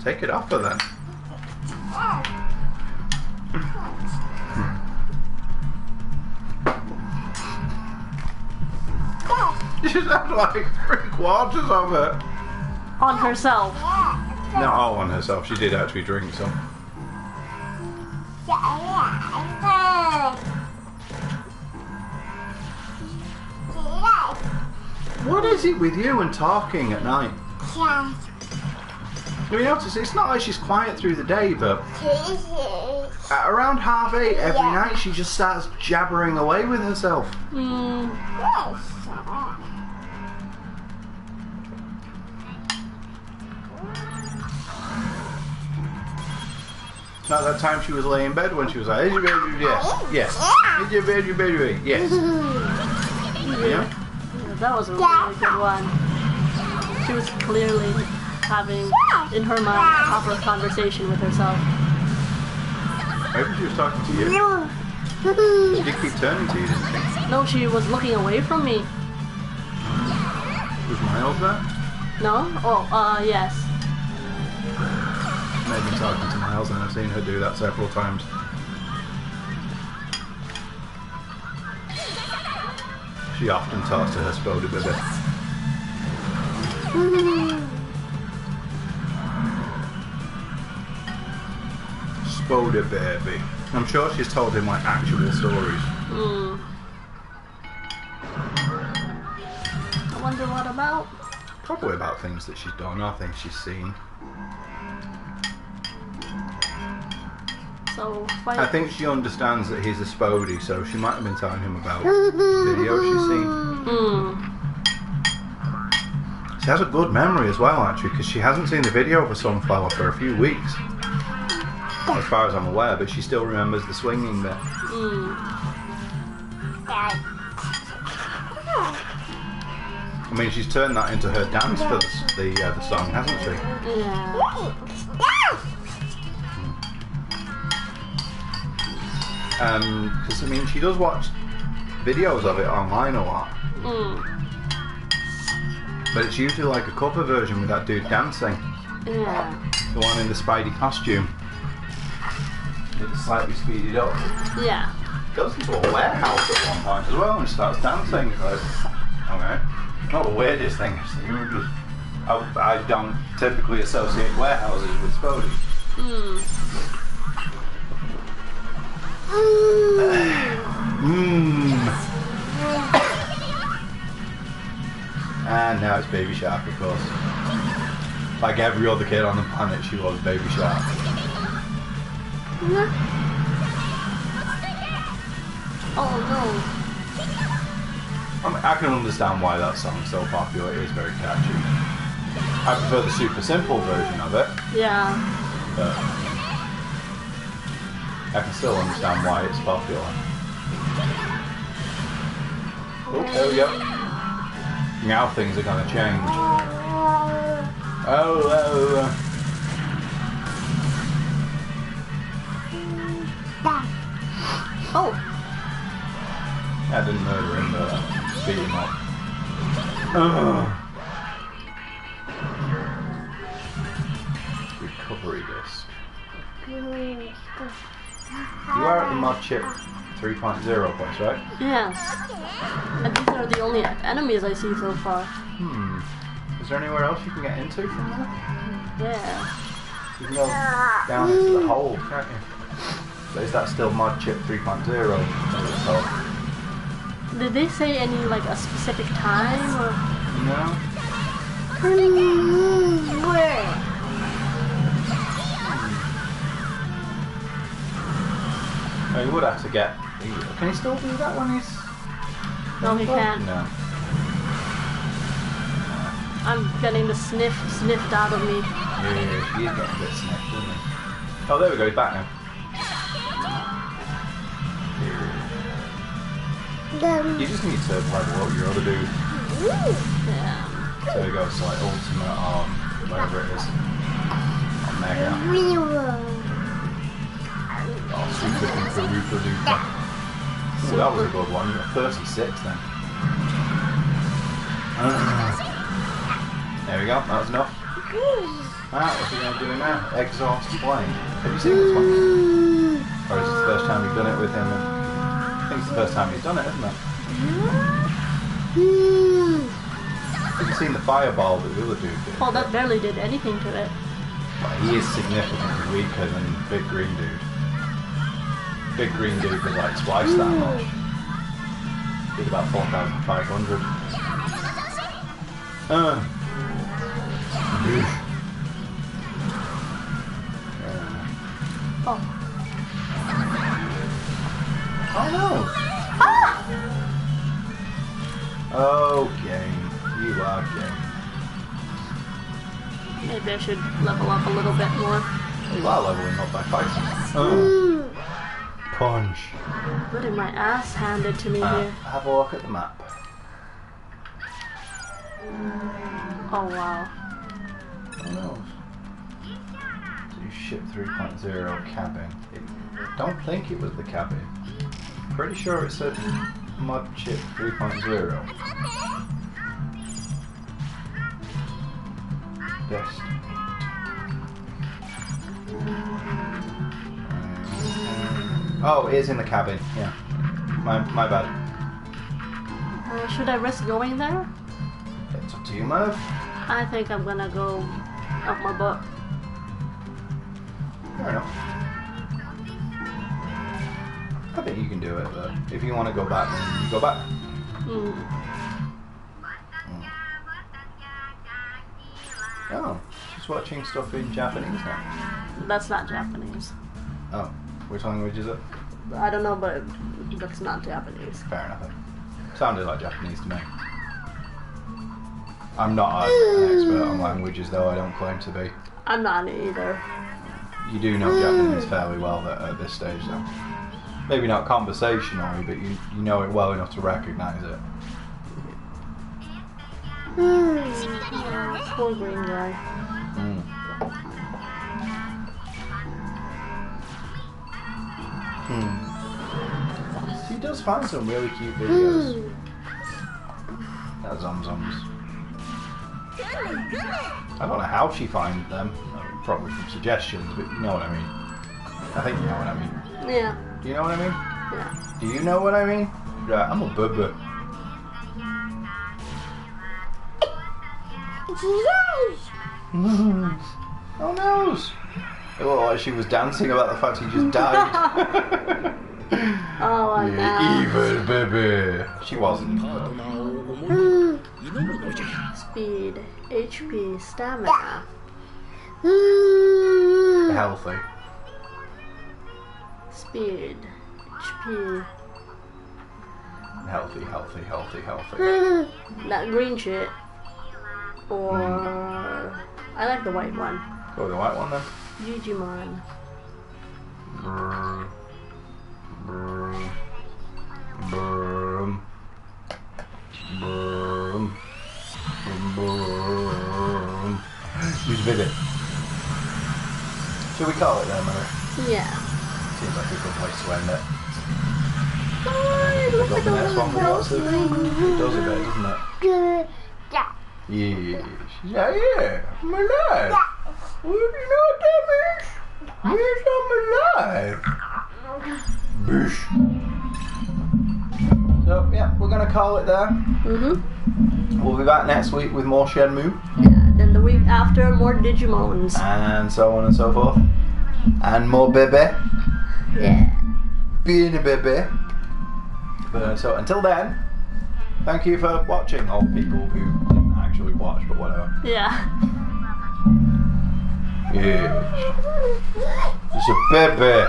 Take it off her then. She's had like 3/4 of it. On herself. Not all on herself, she did actually drink some. What is it with you and talking at night? You notice it's not like she's quiet through the day, but at around 8:30 every night she just starts jabbering away with herself. Not that time she was laying in bed when she was like, yes, yes, yes. Yeah? That was a really good one. She was clearly having, in her mind, a proper conversation with herself. Maybe she was talking to you. She did keep turning to you, didn't she? No, she was looking away from me. Was Miles there? No? Oh, yes. Maybe talking to Miles, and I've seen her do that several times. She often talks to her Spoda baby. Spoda baby. I'm sure she's told him like actual stories. I wonder what about? Probably about things that she's done or things she's seen. So, I think she understands that he's a Spodie, so she might have been telling him about videos she's seen. She has a good memory as well, actually, because she hasn't seen the video of a sunflower for a few weeks, as far as I'm aware, but she still remembers the swinging bit. I mean, she's turned that into her dance for the song, hasn't she? Yeah. Because I mean, she does watch videos of it online a lot. But it's usually like a cover version with that dude dancing. Yeah. The one in the Spidey costume. It's slightly speeded up. Yeah. Goes into a warehouse at one point as well and starts dancing. It's like, okay. Not the weirdest thing. I don't typically associate warehouses with Spidey. And now it's Baby Shark, of course. Like every other kid on the planet, she was Baby Shark. Oh no. I mean, I can understand why that song's so popular. It is very catchy. I prefer the super simple version of it. Yeah. But I can still understand why it's popular. Oh, there we go. Now things are going to change. Oh. Oh. I didn't murder him, but beat him up. Recovery disc. You are at the mod chip 3.0 place, right? Yes. And these are the only enemies I see so far. Is there anywhere else you can get into from there? Yeah. You can go down into the hole, can't you? So is that still mod chip 3.0? Did they say any, like, a specific time, or? No. Where? Oh, you would have to get... Can he still do that when he's... No, he can't. No. I'm getting the sniffed out of me. Yeah, he is getting a bit sniffed, isn't he? Oh, there we go, he's back now. You just need to level up your other dude. Yeah. So he goes to like ultimate on whatever it is. On Mega. Oh, super duper duper duper. Ooh, that was a good one. You got 36 then. There we go, that was enough. Alright, what's he going to do now? Exhaust flame. Have you seen this one? Or is this the first time you've done it with him? I think it's the first time he's done it, isn't it? You've seen the fireball that the other dude did. Oh, that barely did anything to it. But he is significantly weaker than Big Green Dude. Big Green Dude was like twice that much. Did about 4,500. Oh. Oh no! Oh, game. You are game. Maybe I should level up a little bit more. You are leveling up by fighting. Punch. Getting my ass handed to me here. Have a look at the map. Oh wow. Who knows? Do ship 3.0 cabin. Don't think it was the cabin. Pretty sure it said mod chip 3.0. Destined. Oh, it is in the cabin. Yeah. My bad. Should I risk going there? It's up to you, man. I think I'm gonna go off my butt. Fair enough. I think you can do it, but if you want to go back, then you go back. Oh, just watching stuff in Japanese now. That's not Japanese. Oh, which language is it? I don't know, but that's not Japanese. Fair enough. Sounded like Japanese to me. I'm not an expert on languages, though. I don't claim to be. I'm not either. You do know Japanese fairly well at this stage, though. Maybe not conversationally, but you know it well enough to recognise it. Poor green guy. He does find some really cute videos. That's Zomzoms. I don't know how she finds them. Probably from suggestions, but you know what I mean. I think you know what I mean. Yeah. Do you know what I mean? Yeah. Do you know what I mean? Right, I'm a bubba. Oh no! It looked like she was dancing about the fact he just died. Oh my god. Evil baby. She wasn't. Speed, HP, stamina. Healthy. Speed, HP. Healthy. That green shit. Or I like the white one. Go with the white one then. Digimon. Broom. Broom. Broom. Broom. Use Vivid. Should we call it then, Mother? Yeah. Seems like a good place to end it. Oh, We've got the next one with lots of... It does a bit, doesn't it? Yes. Yeah. I'm alive. Well, you know what that means? Yes, I'm alive. Bish. So, yeah, we're going to call it there. We'll be back next week with more Shenmue. Yeah, then the week after, more Digimons. And so on and so forth. And more baby. Yeah. Being a baby. So until then, thank you for watching, all people who didn't actually watch, but whatever. Yeah. Yeah. It's a baby.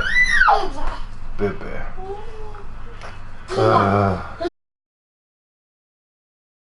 Baby.